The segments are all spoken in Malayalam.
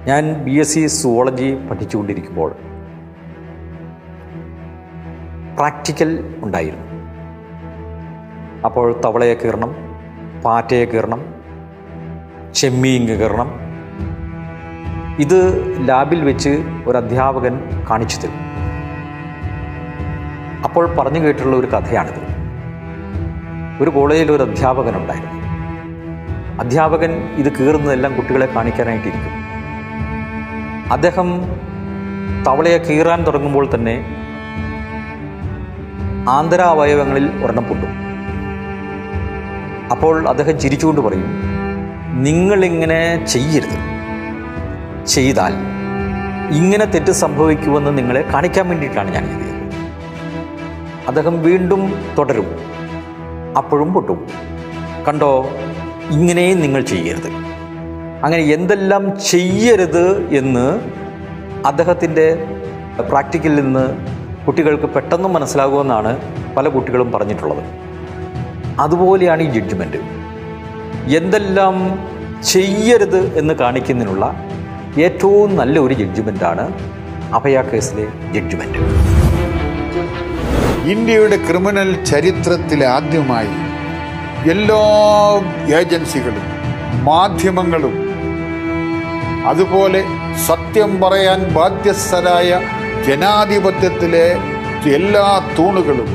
ഞാൻ BSc സുവോളജി പഠിച്ചുകൊണ്ടിരിക്കുമ്പോൾ പ്രാക്ടിക്കൽ ഉണ്ടായിരുന്നു. അപ്പോൾ തവളയെ കീറണം, പാറ്റയെ കീറണം, ചെമ്മീൻ കീറണം. ഇത് ലാബിൽ വെച്ച് ഒരു അധ്യാപകൻ കാണിച്ചു തരും. അപ്പോൾ പറഞ്ഞു കേട്ടുള്ള ഒരു കഥയാണിത്. ഒരു കോളേജിൽ ഒരു അധ്യാപകനുണ്ടായിരുന്നു. അധ്യാപകൻ ഇത് കീറുന്നതെല്ലാം കുട്ടികളെ കാണിക്കാനായിട്ടിരിക്കും. അദ്ദേഹം തവളയെ കീറാൻ തുടങ്ങുമ്പോൾ തന്നെ ആന്തരാവയവങ്ങളിൽ ഒരെണ്ണം പൊട്ടും. അപ്പോൾ അദ്ദേഹം ചിരിച്ചുകൊണ്ട് പറയും, നിങ്ങളിങ്ങനെ ചെയ്യരുത്, ചെയ്താൽ ഇങ്ങനെ തെറ്റ് സംഭവിക്കുമെന്ന് നിങ്ങളെ കാണിക്കാൻ വേണ്ടിയിട്ടാണ് ഞാൻ ഇത് ചെയ്തത്. അദ്ദേഹം വീണ്ടും തുടരും, അപ്പോഴും പൊട്ടും. കണ്ടോ, ഇങ്ങനെയും നിങ്ങൾ ചെയ്യരുത്. അങ്ങനെ എന്തെല്ലാം ചെയ്യരുത് എന്ന് അദ്ദേഹത്തിൻ്റെ പ്രാക്ടിക്കലിൽ നിന്ന് കുട്ടികൾക്ക് പെട്ടെന്ന് മനസ്സിലാകുമെന്നാണ് പല കുട്ടികളും പറഞ്ഞിട്ടുള്ളത്. അതുപോലെയാണ് ഈ ജഡ്ജ്മെൻറ്റ്. എന്തെല്ലാം ചെയ്യരുത് എന്ന് കാണിക്കുന്നതിനുള്ള ഏറ്റവും നല്ല ഒരു ജഡ്ജ്മെൻറ്റാണ് അഭയ കേസിലെ ജഡ്ജ്മെൻറ്റ്. ഇന്ത്യയുടെ ക്രിമിനൽ ചരിത്രത്തിൽ ആദ്യമായി എല്ലാ ഏജൻസികളും മാധ്യമങ്ങളും അതുപോലെ സത്യം പറയാൻ ബാധ്യസ്ഥരായ ജനാധിപത്യത്തിലെ എല്ലാ തൂണുകളും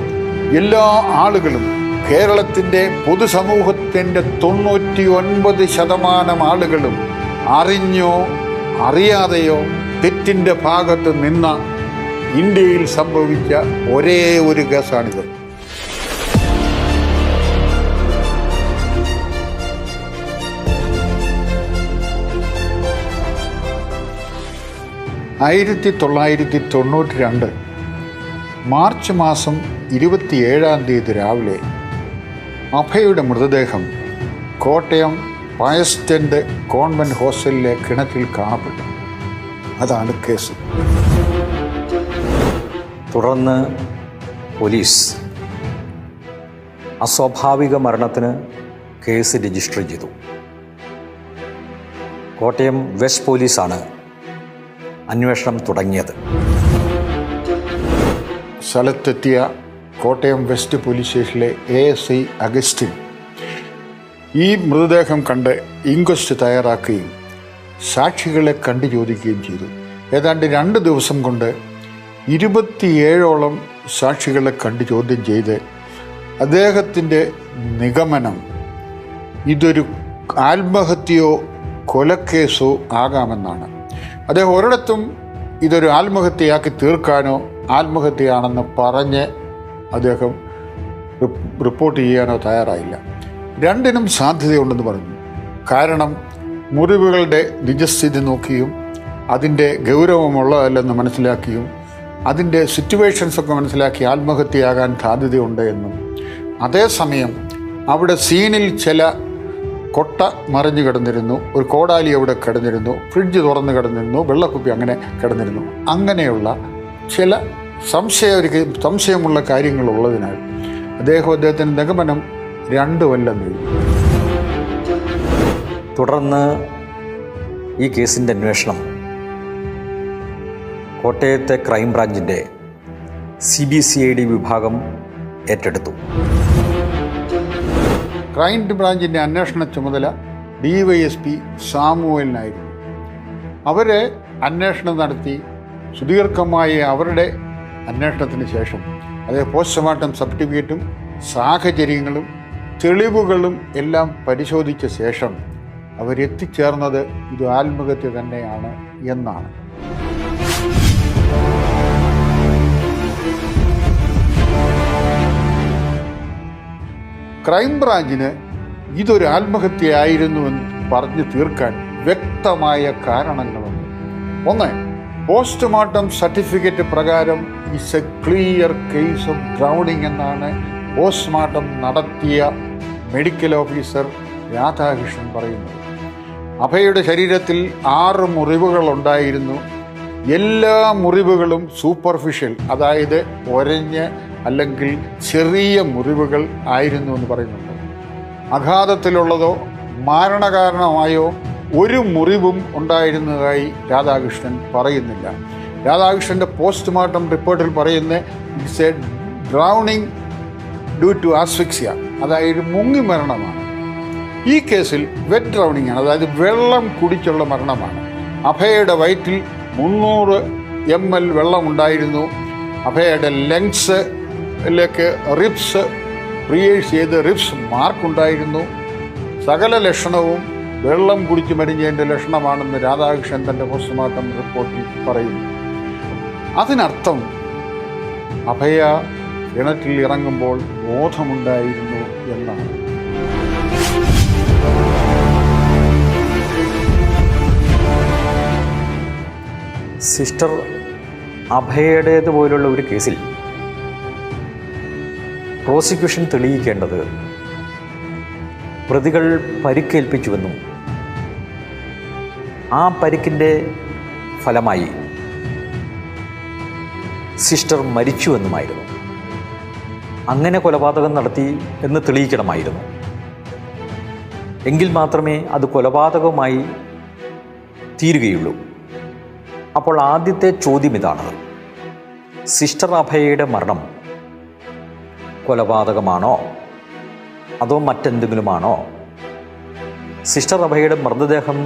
എല്ലാ ആളുകളും കേരളത്തിൻ്റെ പൊതുസമൂഹത്തിൻ്റെ 99% ആളുകളും അറിഞ്ഞോ അറിയാതെയോ തെറ്റിൻ്റെ ഭാഗത്ത് നിന്ന ഇന്ത്യയിൽ സംഭവിച്ച ഒരേ ഒരു കേസാണിത്. ആയിരത്തി 1992 മാർച്ച് മാസം 27-ാം തീയതി രാവിലെ അഭയുടെ മൃതദേഹം കോട്ടയം പയസ്റ്റൻ്റ് കോൺവെൻറ്റ് ഹോസ്റ്റലിലെ കിണറ്റിൽ കാണപ്പെട്ടു. അതാണ് കേസ്. തുടർന്ന് പോലീസ് അസ്വാഭാവിക മരണത്തിന് കേസ് രജിസ്റ്റർ ചെയ്തു. കോട്ടയം വെസ്റ്റ് പോലീസാണ് അന്വേഷണം തുടങ്ങിയത്. സ്ഥലത്തെത്തിയ കോട്ടയം വെസ്റ്റ് പോലീസ് സ്റ്റേഷനിലെ ASI അഗസ്റ്റിൻ ഈ മൃതദേഹം കണ്ട് ഇൻക്വസ്റ്റ് തയ്യാറാക്കുകയും സാക്ഷികളെ കണ്ടു ചോദിക്കുകയും ചെയ്തു. ഏതാണ്ട് 2 ദിവസം കൊണ്ട് 27ഓളം സാക്ഷികളെ കണ്ടു ചോദ്യം ചെയ്ത് അദ്ദേഹത്തിൻ്റെ നിഗമനം ഇതൊരു ആത്മഹത്യയോ കൊലക്കേസോ ആകാമെന്നാണ്. അദ്ദേഹം ഒരിടത്തും ഇതൊരു ആത്മഹത്യയാക്കി തീർക്കാനോ ആത്മഹത്യയാണെന്ന് പറഞ്ഞ് അദ്ദേഹം റിപ്പോർട്ട് ചെയ്യാനോ തയ്യാറായില്ല. രണ്ടിനും സാധ്യതയുണ്ടെന്ന് പറഞ്ഞു. കാരണം മുറിവുകളുടെ നിജസ്ഥിതി നോക്കിയും അതിൻ്റെ ഗൗരവമുള്ളതല്ലെന്ന് മനസ്സിലാക്കിയും അതിൻ്റെ സിറ്റുവേഷൻസൊക്കെ മനസ്സിലാക്കി ആത്മഹത്യയാകാൻ സാധ്യതയുണ്ട് എന്നും, അതേസമയം അവിടെ സീനിൽ ചില കൊട്ട മറിഞ്ഞു കിടന്നിരുന്നു, ഒരു കോടാലി അവിടെ കിടന്നിരുന്നു, ഫ്രിഡ്ജ് തുറന്ന് കിടന്നിരുന്നു, വെള്ളക്കുപ്പി അങ്ങനെ കിടന്നിരുന്നു, അങ്ങനെയുള്ള ചില സംശയമുള്ള കാര്യങ്ങളുള്ളതിനാൽ അദ്ദേഹത്തിൻ്റെ നിഗമനം 2 കൊല്ലം നീങ്ങി. തുടർന്ന് ഈ കേസിൻ്റെ അന്വേഷണം കോട്ടയത്തെ ക്രൈംബ്രാഞ്ചിൻ്റെ CBCID വിഭാഗം ഏറ്റെടുത്തു. ക്രൈംബ്രാഞ്ചിൻ്റെ അന്വേഷണ ചുമതല DYSP സാമുവലിനായിരുന്നു. അവരെ അന്വേഷണം നടത്തി സുദീർഘമായ അവരുടെ അന്വേഷണത്തിന് ശേഷം അതേ പോസ്റ്റ്മോർട്ടം സർട്ടിഫിക്കറ്റും സാഹചര്യങ്ങളും തെളിവുകളും എല്ലാം പരിശോധിച്ച ശേഷം അവരെത്തിച്ചേർന്നത് ഇത് ആത്മഹത്യ തന്നെയാണ് എന്നാണ്. ക്രൈംബ്രാഞ്ചിന് ഇതൊരു ആത്മഹത്യയായിരുന്നുവെന്ന് പറഞ്ഞു തീർക്കാൻ വ്യക്തമായ കാരണങ്ങളുണ്ട്. ഒന്ന്, പോസ്റ്റ്മോർട്ടം സർട്ടിഫിക്കറ്റ് പ്രകാരം it's A clear case of drowning എന്നാണ് പോസ്റ്റ്മോർട്ടം നടത്തിയ മെഡിക്കൽ ഓഫീസർ രാധാകൃഷ്ണൻ പറയുന്നത്. അഭയുടെ ശരീരത്തിൽ 6 മുറിവുകളുണ്ടായിരുന്നു. എല്ലാ മുറിവുകളും സൂപ്പർഫിഷ്യൽ, അതായത് ഒരഞ്ഞ് അല്ലെങ്കിൽ ചെറിയ മുറിവുകൾ ആയിരുന്നു എന്ന് പറയുന്നുണ്ട്. അഘാതത്തിലുള്ളതോ മരണകാരണമായോ ഒരു മുറിവും ഉണ്ടായിരുന്നതായി രാധാകൃഷ്ണൻ പറയുന്നില്ല. രാധാകൃഷ്ണൻ്റെ പോസ്റ്റ്മോർട്ടം റിപ്പോർട്ടിൽ പറയുന്ന it's a drowning due to asphyxia, അതായത് മുങ്ങി മരണമാണ്. ഈ കേസിൽ വെറ്റ് ഡ്രൗണിങ് ആണ്, അതായത് വെള്ളം കുടിച്ചുള്ള മരണമാണ്. അഭയയുടെ വയറ്റിൽ 300 ml വെള്ളം ഉണ്ടായിരുന്നു. അഭയയുടെ ലങ്സിലേക്ക് റിബ്സ് പ്രിയേഴ്സ് ചെയ്ത് റിബ്സ് മാർക്കുണ്ടായിരുന്നു. സകല ലക്ഷണവും വെള്ളം കുടിച്ച് മരിഞ്ഞതിൻ്റെ ലക്ഷണമാണെന്ന് രാധാകൃഷ്ണൻ തൻ്റെ പോസ്റ്റ്മോർട്ടം റിപ്പോർട്ടിൽ പറയുന്നു. അതിനർത്ഥം അഭയ കിണറ്റിൽ ഇറങ്ങുമ്പോൾ ബോധമുണ്ടായിരുന്നു എന്നാണ്. സിസ്റ്റർ അഭയയുടേതുപോലുള്ള ഒരു കേസിൽ പ്രോസിക്യൂഷൻ തെളിയിക്കേണ്ടത് പ്രതികൾ പരിക്കേൽപ്പിച്ചുവെന്നും ആ പരിക്കിൻ്റെ ഫലമായി സിസ്റ്റർ മരിച്ചുവെന്നുമായിരുന്നു. അങ്ങനെ കൊലപാതകം നടത്തി എന്ന് തെളിയിക്കണമായിരുന്നു. എങ്കിൽ മാത്രമേ അത് കൊലപാതകമായി തീരുകയുള്ളൂ. അപ്പോൾ ആദ്യത്തെ ചോദ്യം ഇതാണ്: സിസ്റ്റർ അഭയയുടെ മരണം കൊലപാതകമാണോ അതോ മറ്റെന്തെങ്കിലുമാണോ? സിസ്റ്റർ അഭയയുടെ മൃതദേഹം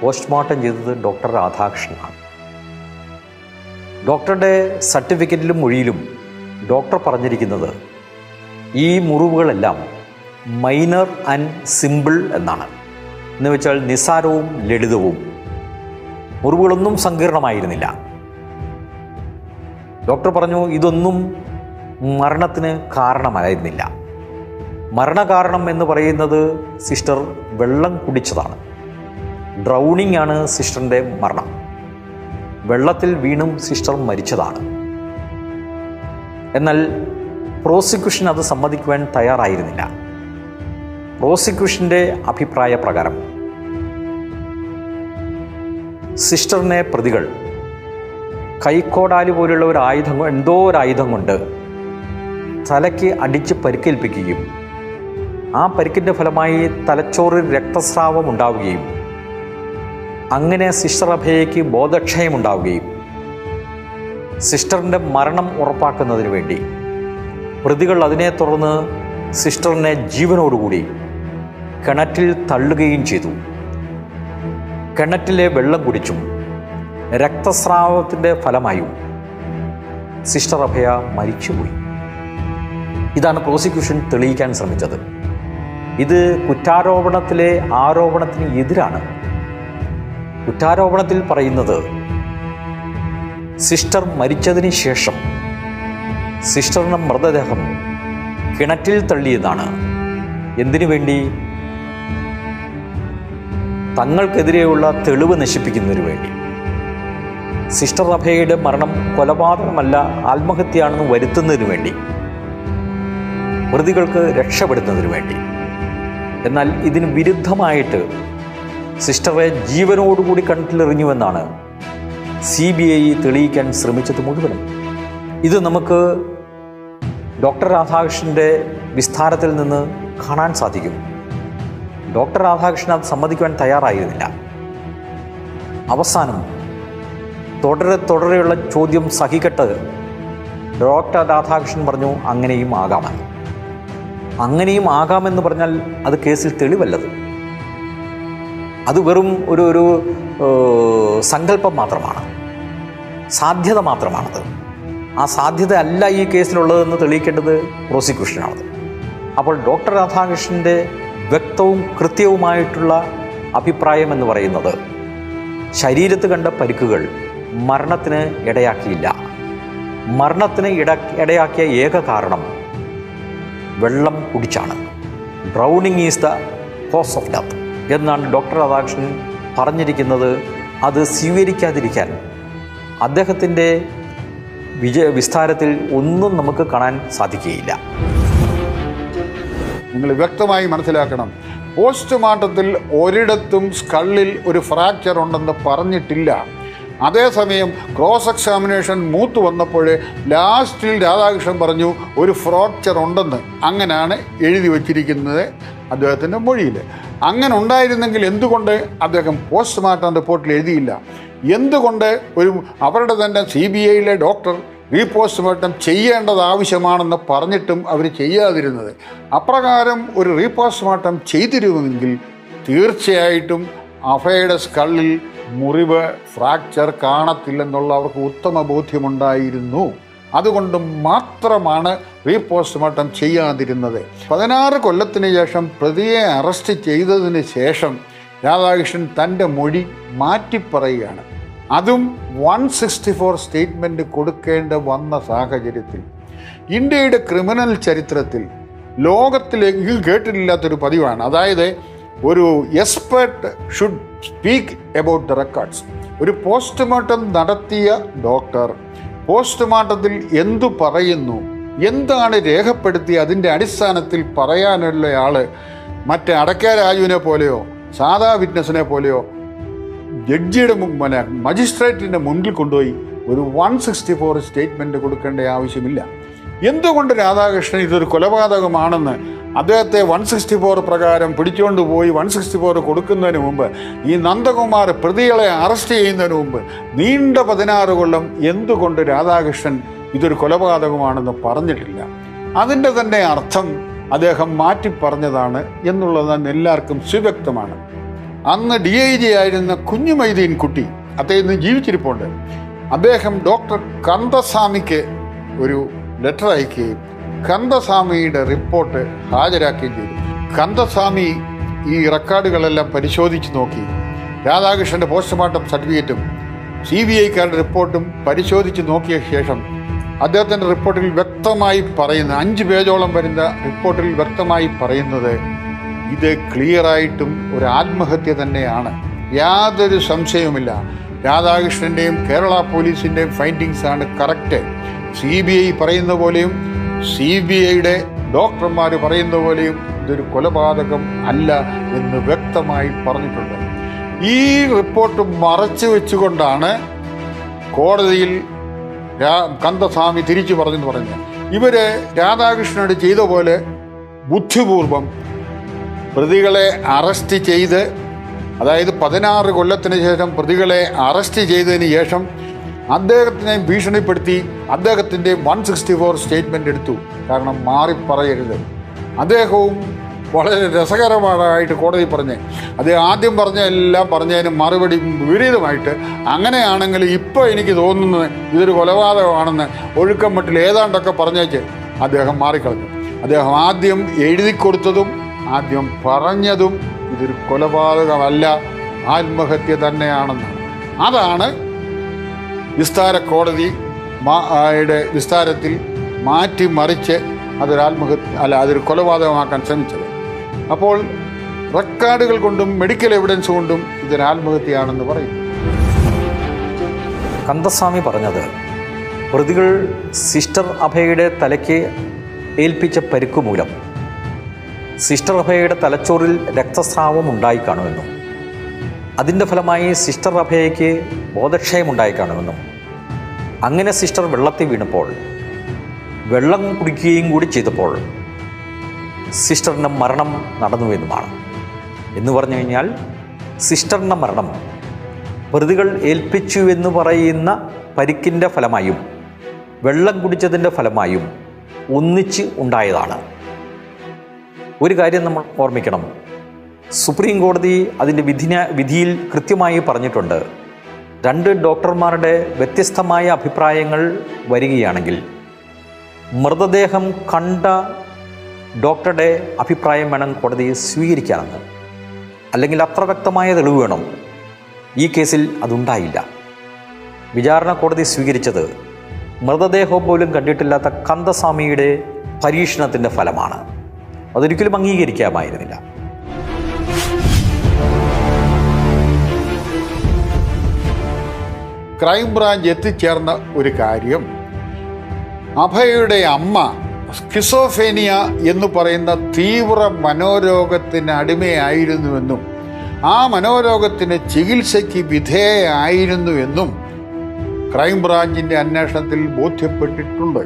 പോസ്റ്റ്മോർട്ടം ചെയ്തത് ഡോക്ടർ രാധാകൃഷ്ണനാണ്. ഡോക്ടറുടെ സർട്ടിഫിക്കറ്റിലും മൊഴിയിലും ഡോക്ടർ പറഞ്ഞിരിക്കുന്നത് ഈ മുറിവുകളെല്ലാം മൈനർ ആൻഡ് സിമ്പിൾ എന്നാണ്. എന്ന് വെച്ചാൽ നിസ്സാരവും ലളിതവും. മുറിവുകളൊന്നും സങ്കീർണമായിരുന്നില്ല. ഡോക്ടർ പറഞ്ഞു ഇതൊന്നും മരണത്തിന് കാരണമായിരുന്നില്ല. മരണകാരണം എന്ന് പറയുന്നത് സിസ്റ്റർ വെള്ളം കുടിച്ചതാണ്. ഡ്രൗണിംഗ് ആണ് സിസ്റ്ററിൻ്റെ മരണം. വെള്ളത്തിൽ വീണും സിസ്റ്റർ മരിച്ചതാണ്. എന്നാൽ പ്രോസിക്യൂഷൻ അത് സമ്മതിക്കുവാൻ തയ്യാറായിരുന്നില്ല. പ്രോസിക്യൂഷൻ്റെ അഭിപ്രായ പ്രകാരം സിസ്റ്ററിനെ പ്രതികൾ കൈക്കോടാലി പോലുള്ള ഒരു ആയുധം, എന്തോ ഒരു ആയുധം കൊണ്ട് തലയ്ക്ക് അടിച്ച് പരിക്കേൽപ്പിക്കുകയും ആ പരിക്കിൻ്റെ ഫലമായി തലച്ചോറിൽ രക്തസ്രാവം ഉണ്ടാവുകയും അങ്ങനെ സിസ്റ്റർ അഭയയ്ക്ക് ബോധക്ഷയമുണ്ടാവുകയും സിസ്റ്ററിൻ്റെ മരണം ഉറപ്പാക്കുന്നതിന് വേണ്ടി പ്രതികൾ അതിനെ തുടർന്ന് സിസ്റ്ററിനെ ജീവനോടുകൂടി കിണറ്റിൽ തള്ളുകയും ചെയ്തു. കിണറ്റിലെ വെള്ളം കുടിച്ചും രക്തസ്രാവത്തിൻ്റെ ഫലമായും സിസ്റ്റർ അഭയ മരിച്ചുപോയി. ഇതാണ് പ്രോസിക്യൂഷൻ തെളിയിക്കാൻ ശ്രമിച്ചത്. ഇത് കുറ്റാരോപണത്തിലെ ആരോപണത്തിന് എതിരാണ്. കുറ്റാരോപണത്തിൽ പറയുന്നത് സിസ്റ്റർ മരിച്ചതിന് ശേഷം സിസ്റ്ററിൻ്റെ മൃതദേഹം കിണറ്റിൽ തള്ളിയതാണ്. എന്തിനു വേണ്ടി? തങ്ങൾക്കെതിരെയുള്ള തെളിവ് നശിപ്പിക്കുന്നതിന് വേണ്ടി. സിസ്റ്റർ അഭയയുടെ മരണം കൊലപാതകമല്ല ആത്മഹത്യയാണെന്ന് വരുത്തുന്നതിന് വേണ്ടി, പ്രതികൾക്ക് രക്ഷപ്പെടുന്നതിന് വേണ്ടി. എന്നാൽ ഇതിന് വിരുദ്ധമായിട്ട് സിസ്റ്ററെ ജീവനോടുകൂടി കിണറ്റിലെറിഞ്ഞുവെന്നാണ് CBI തെളിയിക്കാൻ ശ്രമിച്ചത് മുഴുവനും. ഇത് നമുക്ക് ഡോക്ടർ രാധാകൃഷ്ണൻ്റെ വിസ്താരത്തിൽ നിന്ന് കാണാൻ സാധിക്കും. ഡോക്ടർ രാധാകൃഷ്ണൻ അത് സമ്മതിക്കുവാൻ തയ്യാറായിരുന്നില്ല. അവസാനം തുടരെയുള്ള ചോദ്യം സഹിക്കട്ട് ഡോക്ടർ രാധാകൃഷ്ണൻ പറഞ്ഞു അങ്ങനെയും ആകാമെന്ന്. അങ്ങനെയും ആകാമെന്ന് പറഞ്ഞാൽ അത് കേസിൽ തെളിവല്ലത്. അത് വെറും ഒരു സങ്കല്പം മാത്രമാണ്, സാധ്യത മാത്രമാണത്. ആ സാധ്യത അല്ല ഈ കേസിലുള്ളതെന്ന് തെളിയിക്കേണ്ടത് പ്രോസിക്യൂഷനാണത്. അപ്പോൾ ഡോക്ടർ രാധാകൃഷ്ണൻ്റെ വ്യക്തവും കൃത്യവുമായിട്ടുള്ള അഭിപ്രായം എന്ന് പറയുന്നത് ശരീരത്ത് കണ്ട പരിക്കുകൾ മരണത്തിന് ഇടയാക്കിയില്ല. മരണത്തിന് ഇടയാക്കിയ ഏക കാരണം വെള്ളം കുടിച്ചാണ്. Drowning is the cause of death എന്നാണ് ഡോക്ടർ രാധാകൃഷ്ണൻ പറഞ്ഞിരിക്കുന്നത്. അത് സ്വീകരിക്കാതിരിക്കാൻ അദ്ദേഹത്തിൻ്റെ വിസ്താരത്തിൽ ഒന്നും നമുക്ക് കാണാൻ സാധിക്കുകയില്ല. നിങ്ങൾ വ്യക്തമായി മനസ്സിലാക്കണം, പോസ്റ്റ്മോർട്ടത്തിൽ ഒരിടത്തും സ്കള്ളിൽ ഒരു ഫ്രാക്ചർ ഉണ്ടെന്ന് പറഞ്ഞിട്ടില്ല. അതേസമയം ക്രോസ് എക്സാമിനേഷൻ മൂത്ത് വന്നപ്പോൾ ലാസ്റ്റിൽ രാധാകൃഷ്ണൻ പറഞ്ഞു ഒരു ഫ്രാക്ചർ ഉണ്ടെന്ന്. അങ്ങനെയാണ് എഴുതി വച്ചിരിക്കുന്നത് അദ്ദേഹത്തിൻ്റെ മൊഴിയിൽ. അങ്ങനെ ഉണ്ടായിരുന്നെങ്കിൽ എന്തുകൊണ്ട് അദ്ദേഹം പോസ്റ്റ്മോർട്ടം റിപ്പോർട്ടിൽ എഴുതിയില്ല? എന്തുകൊണ്ട് അവരുടെ തന്നെ CBIയിലെ ഡോക്ടർ റീപോസ്റ്റ്മോർട്ടം ചെയ്യേണ്ടത് ആവശ്യമാണെന്ന് പറഞ്ഞിട്ടും അവർ ചെയ്യാതിരുന്നത്? അപ്രകാരം ഒരു റീപോസ്റ്റ്മോർട്ടം ചെയ്തിരുമെങ്കിൽ തീർച്ചയായിട്ടും അഭയുടെ സ്കള്ളിൽ മുറിവ്, ഫ്രാക്ചർ കാണത്തില്ലെന്നുള്ള അവർക്ക് ഉത്തമ ബോധ്യമുണ്ടായിരുന്നു. അതുകൊണ്ട് മാത്രമാണ് റീപോസ്റ്റ്മോർട്ടം ചെയ്യാതിരുന്നത്. 16 കൊല്ലത്തിന് ശേഷം പ്രതിയെ അറസ്റ്റ് ചെയ്തതിന് ശേഷം രാധാകൃഷ്ണൻ തൻ്റെ മൊഴി മാറ്റിപ്പറയുകയാണ്. അതും 164 സ്റ്റേറ്റ്മെൻറ്റ് കൊടുക്കേണ്ട വന്ന സാഹചര്യത്തിൽ ഇന്ത്യയുടെ ക്രിമിനൽ ചരിത്രത്തിൽ ലോകത്തിലെങ്കിലും കേട്ടിട്ടില്ലാത്തൊരു പതിവാണ്. അതായത് ഒരു expert should speak about the records. ഒരു പോസ്റ്റ്മോർട്ടം നടത്തിയ ഡോക്ടർ പോസ്റ്റ്മോർട്ടത്തിൽ എന്തു പറയുന്നു, എന്താണ് രേഖപ്പെടുത്തി അതിൻ്റെ അടിസ്ഥാനത്തിൽ പറയാനുള്ള ആൾ മറ്റേ അടക്ക രാജുവിനെ പോലെയോ സാധാ വിറ്റ്നസിനെ പോലെയോ ജഡ്ജിയുടെ മജിസ്ട്രേറ്റിൻ്റെ മുൻപിൽ കൊണ്ടുപോയി ഒരു 164 സ്റ്റേറ്റ്മെൻറ്റ് കൊടുക്കേണ്ട ആവശ്യമില്ല. എന്തുകൊണ്ട് രാധാകൃഷ്ണൻ ഇതൊരു കൊലപാതകമാണെന്ന് അദ്ദേഹത്തെ 164 പ്രകാരം പിടിച്ചുകൊണ്ട് പോയി 164 കൊടുക്കുന്നതിന് മുമ്പ്, ഈ നന്ദകുമാർ പ്രതികളെ അറസ്റ്റ് ചെയ്യുന്നതിന് മുമ്പ് നീണ്ട 16 കൊല്ലം എന്തുകൊണ്ട് രാധാകൃഷ്ണൻ ഇതൊരു കൊലപാതകമാണെന്ന് പറഞ്ഞിട്ടില്ല? അതിൻ്റെ തന്നെ അർത്ഥം അദ്ദേഹം മാറ്റി പറഞ്ഞതാണ് എന്നുള്ളത് എല്ലാവർക്കും സുവ്യക്തമാണ്. അന്ന് DIG ആയിരുന്ന കുഞ്ഞുമൈദീൻ കുട്ടി അദ്ദേഹം ജീവിച്ചിരിപ്പുണ്ട്. അദ്ദേഹം ഡോക്ടർ കന്ദസ്വാമിക്ക് ഒരു ലെറ്റർ അയക്കുകയും കന്ദസ്വാമിയുടെ റിപ്പോർട്ട് ഹാജരാക്കുകയും ചെയ്തു. കന്ദസ്വാമി ഈ റെക്കോർഡുകളെല്ലാം പരിശോധിച്ച് നോക്കി. രാധാകൃഷ്ണൻ്റെ പോസ്റ്റ്മോർട്ടം സർട്ടിഫിക്കറ്റും CBIക്കാരുടെ റിപ്പോർട്ടും പരിശോധിച്ച് നോക്കിയ ശേഷം അദ്ദേഹത്തിൻ്റെ റിപ്പോർട്ടിൽ വ്യക്തമായി പറയുന്ന 5 പേജോളം വരുന്ന റിപ്പോർട്ടിൽ വ്യക്തമായി പറയുന്നത് ഇത് ക്ലിയറായിട്ടും ഒരു ആത്മഹത്യ തന്നെയാണ്. യാതൊരു സംശയവുമില്ല. രാധാകൃഷ്ണൻ്റെയും കേരള പോലീസിൻ്റെയും ഫൈൻഡിങ്സ് ആണ് കറക്റ്റ്. CBI പറയുന്ന പോലെയും CBIയുടെ ഡോക്ടർമാർ പറയുന്ന പോലെയും ഇതൊരു കൊലപാതകം അല്ല എന്ന് വ്യക്തമായി പറഞ്ഞിട്ടുണ്ട്. ഈ റിപ്പോർട്ട് മറച്ചു വെച്ചുകൊണ്ടാണ് കോടതിയിൽ കന്ദസ്വാമി തിരിച്ചു പറഞ്ഞെന്ന് പറഞ്ഞത്. ഇവര് രാധാകൃഷ്ണനോട് ചെയ്ത പോലെ ബുദ്ധിപൂർവം പ്രതികളെ അറസ്റ്റ് ചെയ്ത്, അതായത് 16 കൊല്ലത്തിന് ശേഷം പ്രതികളെ അറസ്റ്റ് ചെയ്തതിന് ശേഷം അദ്ദേഹത്തിനെ ഭീഷണിപ്പെടുത്തി അദ്ദേഹത്തിൻ്റെ 164 സ്റ്റേറ്റ്മെൻ്റ് എടുത്തു. കാരണം മാറിപ്പറയരുത്. അദ്ദേഹവും വളരെ രസകരമായിട്ട് കോടതി പറഞ്ഞ് അദ്ദേഹം ആദ്യം പറഞ്ഞ എല്ലാം പറഞ്ഞതിന് മറുപടി വിപരീതമായിട്ട്, അങ്ങനെയാണെങ്കിൽ ഇപ്പോൾ എനിക്ക് തോന്നുന്നത് ഇതൊരു കൊലപാതകമാണെന്ന് ഒഴുക്കം മട്ടിൽ ഏതാണ്ടൊക്കെ പറഞ്ഞേച്ച് അദ്ദേഹം മാറിക്കളഞ്ഞു. അദ്ദേഹം ആദ്യം എഴുതി കൊടുത്തതും ആദ്യം പറഞ്ഞതും ഇതൊരു കൊലപാതകമല്ല, ആത്മഹത്യ തന്നെയാണെന്നാണ്. അതാണ് വിസ്താര കോടതി വിസ്താരത്തിൽ മാറ്റിമറിച്ച് അതൊരു ആത്മഹത്യ അല്ല, അതൊരു കൊലപാതകമാക്കാൻ ശ്രമിച്ചത്. അപ്പോൾ റെക്കോർഡുകൾ കൊണ്ടും മെഡിക്കൽ എവിഡൻസ് കൊണ്ടും ഇതൊരു ആത്മഹത്യയാണെന്ന് പറയും. കന്ദസ്വാമി പറഞ്ഞത് പ്രതികൾ സിസ്റ്റർ അഭയയുടെ തലയ്ക്ക് ഏൽപ്പിച്ച പരിക്കു മൂലം സിസ്റ്റർ അഭയയുടെ തലച്ചോറിൽ രക്തസ്രാവം ഉണ്ടായി കാണുമെന്നും അതിൻ്റെ ഫലമായി സിസ്റ്റർ അഭയയ്ക്ക് ബോധക്ഷയമുണ്ടായി കാണുമെന്നും അങ്ങനെ സിസ്റ്റർ വെള്ളത്തിൽ വീണപ്പോൾ വെള്ളം കുടിക്കുകയും കൂടി ചെയ്തപ്പോൾ സിസ്റ്ററിൻ്റെ മരണം നടന്നുവെന്നുമാണ്. എന്ന് പറഞ്ഞു കഴിഞ്ഞാൽ സിസ്റ്ററിൻ്റെ മരണം പ്രതികൾ ഏൽപ്പിച്ചു എന്ന് പറയുന്ന പരിക്കിൻ്റെ ഫലമായും വെള്ളം കുടിച്ചതിൻ്റെ ഫലമായും ഒന്നിച്ച് ഉണ്ടായതാണ്. ഒരു കാര്യം നമ്മൾ ഓർമ്മിക്കണം, സുപ്രീം കോടതി അതിൻ്റെ വിധിയിൽ കൃത്യമായി പറഞ്ഞിട്ടുണ്ട്, 2 ഡോക്ടർമാരുടെ വ്യത്യസ്തമായ അഭിപ്രായങ്ങൾ വരികയാണെങ്കിൽ മൃതദേഹം കണ്ട ഡോക്ടറുടെ അഭിപ്രായം വേണം കോടതി സ്വീകരിക്കാനെന്ന്. അല്ലെങ്കിൽ അത്ര വ്യക്തമായ തെളിവ് വേണം. ഈ കേസിൽ അതുണ്ടായില്ല. വിചാരണ കോടതി സ്വീകരിച്ചത് മൃതദേഹം പോലും കണ്ടിട്ടില്ലാത്ത കന്ദസ്വാമിയുടെ പരീക്ഷണത്തിൻ്റെ ഫലമാണ്. അതൊരിക്കലും അംഗീകരിക്കാമായിരുന്നില്ല. ക്രൈംബ്രാഞ്ച് എത്തിച്ചേർന്ന ഒരു കാര്യം, അഭയയുടെ അമ്മ സ്കിസോഫേനിയ എന്ന് പറയുന്ന തീവ്ര മനോരോഗത്തിന് അടിമയായിരുന്നുവെന്നും ആ മനോരോഗത്തിന് ചികിത്സയ്ക്ക് വിധേയയായിരുന്നുവെന്നും ക്രൈംബ്രാഞ്ചിൻ്റെ അന്വേഷണത്തിൽ ബോധ്യപ്പെട്ടിട്ടുണ്ട്.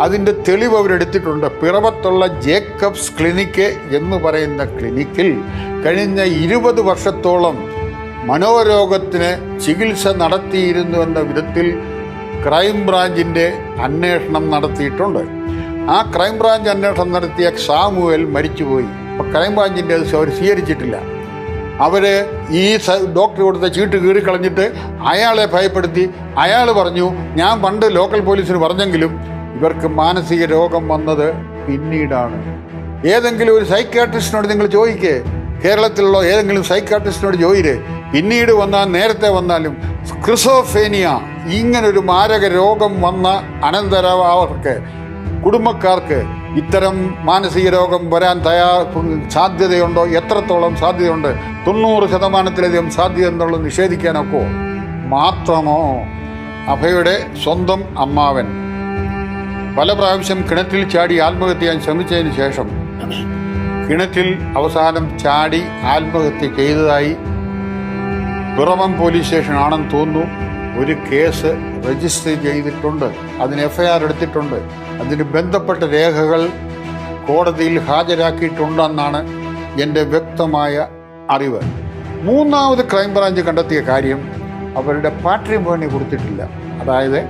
അതിൻ്റെ തെളിവ് അവരെടുത്തിട്ടുണ്ട്. പിറവത്തുള്ള ജേക്കബ്സ് ക്ലിനിക്ക് എന്ന് പറയുന്ന ക്ലിനിക്കിൽ കഴിഞ്ഞ 20 വർഷത്തോളം മനോരോഗത്തിന് ചികിത്സ നടത്തിയിരുന്നു എന്ന വിധത്തിൽ ക്രൈംബ്രാഞ്ചിൻ്റെ അന്വേഷണം നടത്തിയിട്ടുണ്ട്. ആ ക്രൈംബ്രാഞ്ച് അന്വേഷണം നടത്തിയ സാമുവൽ മരിച്ചുപോയി. അപ്പോൾ ക്രൈംബ്രാഞ്ചിൻ്റെ അത് അവർ സ്വീകരിച്ചിട്ടില്ല. അവർ ഈ ഡോക്ടർ കൊടുത്ത ചീട്ട് കീറിക്കളഞ്ഞിട്ട് അയാളെ ഭയപ്പെടുത്തി. അയാൾ പറഞ്ഞു, ഞാൻ പണ്ട് ലോക്കൽ പോലീസിന് പറഞ്ഞെങ്കിലും ഇവർക്ക് മാനസിക രോഗം വന്നത് പിന്നീടാണ്. ഏതെങ്കിലും ഒരു സൈക്യാട്രിസ്റ്റിനോട് നിങ്ങൾ ചോദിക്കേ, കേരളത്തിലുള്ള ഏതെങ്കിലും സൈക്യാട്രിസ്റ്റിനോട് ചോദിര്, പിന്നീട് വന്നാൽ നേരത്തെ വന്നാലും സ്ക്രിസോഫേനിയ ഇങ്ങനൊരു മാരക രോഗം വന്ന അനന്തരം അവർക്ക് കുടുംബക്കാർക്ക് ഇത്തരം മാനസിക രോഗം വരാൻ സാധ്യതയുണ്ടോ? എത്രത്തോളം സാധ്യതയുണ്ട്? 90% സാധ്യത എന്നുള്ളത് നിഷേധിക്കാനൊക്കെ മാത്രമോ? അഭയുടെ സ്വന്തം അമ്മാവൻ പല പ്രാവശ്യം കിണറ്റിൽ ചാടി ആത്മഹത്യ ചെയ്യാൻ ശ്രമിച്ചതിന് ശേഷം കിണറ്റിൽ അവസാനം ചാടി ആത്മഹത്യ ചെയ്തതായി പിറവം പോലീസ് സ്റ്റേഷൻ ആണെന്ന് തോന്നുന്നു ഒരു കേസ് രജിസ്റ്റർ ചെയ്തിട്ടുണ്ട്. അതിന് FIR എടുത്തിട്ടുണ്ട്. അതിന് ബന്ധപ്പെട്ട രേഖകൾ കോടതിയിൽ ഹാജരാക്കിയിട്ടുണ്ടെന്നാണ് എൻ്റെ വ്യക്തമായ അറിവ്. മൂന്നാമത് ക്രൈംബ്രാഞ്ച് കണ്ടെത്തിയ കാര്യം അവരുടെ പാട്രിമോണി കൊടുത്തിട്ടില്ല. അതായത്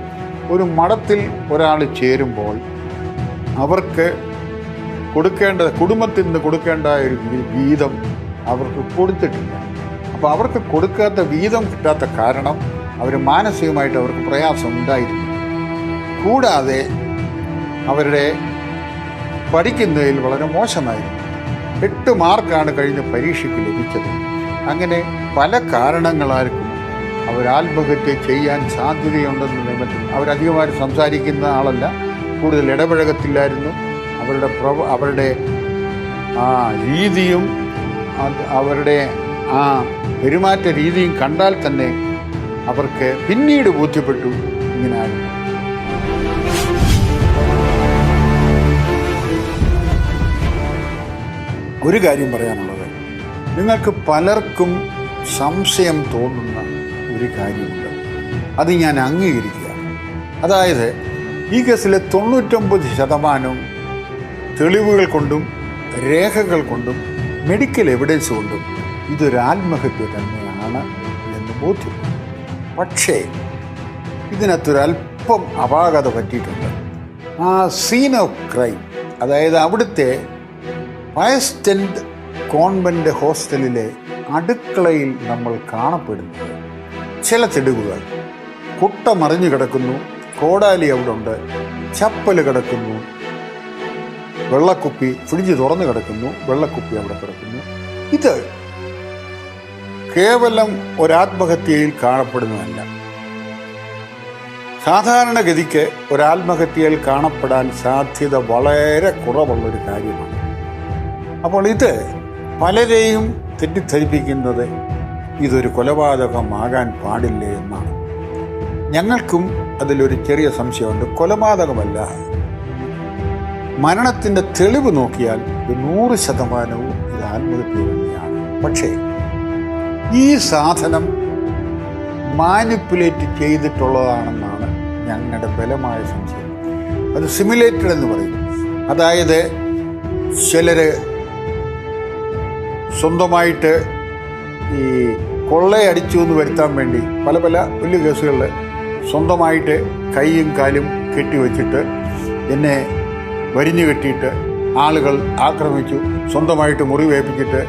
ഒരു മഠത്തിൽ ഒരാൾ ചേരുമ്പോൾ അവർക്ക് കുടുംബത്തിൽ നിന്ന് കൊടുക്കേണ്ട ഒരു വീതം അവർക്ക് കൊടുത്തിട്ടില്ല. അപ്പോൾ അവർക്ക് കൊടുക്കാത്ത വീതം കിട്ടാത്ത കാരണം അവർ മാനസികമായിട്ട് അവർക്ക് പ്രയാസം ഉണ്ടായിരുന്നു. കൂടാതെ അവരുടെ പഠിക്കുന്നതിൽ വളരെ മോശമായിരുന്നു. 8 മാർക്കാണ് കഴിഞ്ഞ പരീക്ഷയ്ക്ക് ലഭിച്ചത്. അങ്ങനെ പല കാരണങ്ങളാർക്കും അവർ ആത്മഹത്യ ചെയ്യാൻ സാധ്യതയുണ്ടെന്ന് മറ്റും അവരധികമായിട്ട് സംസാരിക്കുന്ന ആളല്ല, കൂടുതൽ ഇടപഴകത്തില്ലായിരുന്നു. അവരുടെ രീതിയും അവരുടെ പെരുമാറ്റ രീതിയും കണ്ടാൽ തന്നെ അവർക്ക് പിന്നീട് ബോധ്യപ്പെട്ടു ഇങ്ങനെയായിരുന്നു. ഒരു കാര്യം പറയാനുള്ളത്, നിങ്ങൾക്ക് പലർക്കും സംശയം തോന്നുന്ന ഒരു കാര്യമുണ്ട്. അത് ഞാൻ അംഗീകരിക്കുകയാണ്. അതായത് ഈ കേസിലെ 99% തെളിവുകൾ കൊണ്ടും രേഖകൾ കൊണ്ടും മെഡിക്കൽ എവിഡൻസ് കൊണ്ടും ഇതൊരു ആത്മഹത്യ തന്നെയാണ് എന്ന് ബോധ്യപ്പെട്ടു. പക്ഷേ ഇതിനകത്തൊരല്പം അപാകത പറ്റിയിട്ടുണ്ട്. ആ സീൻ ഓഫ് ക്രൈം, അതായത് അവിടുത്തെ വയസ്റ്റൻഡ് കോൺവെൻറ്റ് ഹോസ്റ്റലിലെ അടുക്കളയിൽ നമ്മൾ കാണപ്പെടുന്നത് ചില തെളിവുകൾ. കുട്ട മറിഞ്ഞു കിടക്കുന്നു, കോടാലി അവിടെ ഉണ്ട്, ചപ്പല് കിടക്കുന്നു, വെള്ളക്കുപ്പി ഫ്രിഡ്ജ് തുറന്നു കിടക്കുന്നു, വെള്ളക്കുപ്പി അവിടെ കിടക്കുന്നു. ഇത് കേവലം ഒരാത്മഹത്യയിൽ കാണപ്പെടുന്നതല്ല. സാധാരണഗതിക്ക് ഒരാത്മഹത്യയിൽ കാണപ്പെടാൻ സാധ്യത വളരെ കുറവുള്ളൊരു കാര്യമാണ്. അപ്പോൾ ഇത് പലരെയും തെറ്റിദ്ധരിപ്പിക്കുന്നത് ഇതൊരു കൊലപാതകമാകാൻ പാടില്ലേ എന്നാണ്. ഞങ്ങൾക്കും അതിലൊരു ചെറിയ സംശയമുണ്ട്. കൊലപാതകമല്ല, മരണത്തിൻ്റെ തെളിവ് നോക്കിയാൽ 100% ഇത് ആത്മഹത്യ തന്നെയാണ്. പക്ഷേ ഈ സാധനം മാനിപ്പുലേറ്റ് ചെയ്തിട്ടുള്ളതാണെന്നാണ് ഞങ്ങളുടെ ബലമായ സംശയം. അത് സിമുലേറ്റഡ് എന്ന് പറയും. അതായത് ചിലർ സ്വന്തമായിട്ട് ഈ കൊള്ളയടിച്ചു എന്ന് വരുത്താൻ വേണ്ടി പല വലിയ കേസുകളിൽ സ്വന്തമായിട്ട് കൈയും കാലും കെട്ടിവെച്ചിട്ട് എന്നെ വരിഞ്ഞു കെട്ടിയിട്ട് ആളുകൾ ആക്രമിച്ചു, സ്വന്തമായിട്ട് മുറിവേൽപ്പിച്ചിട്ട്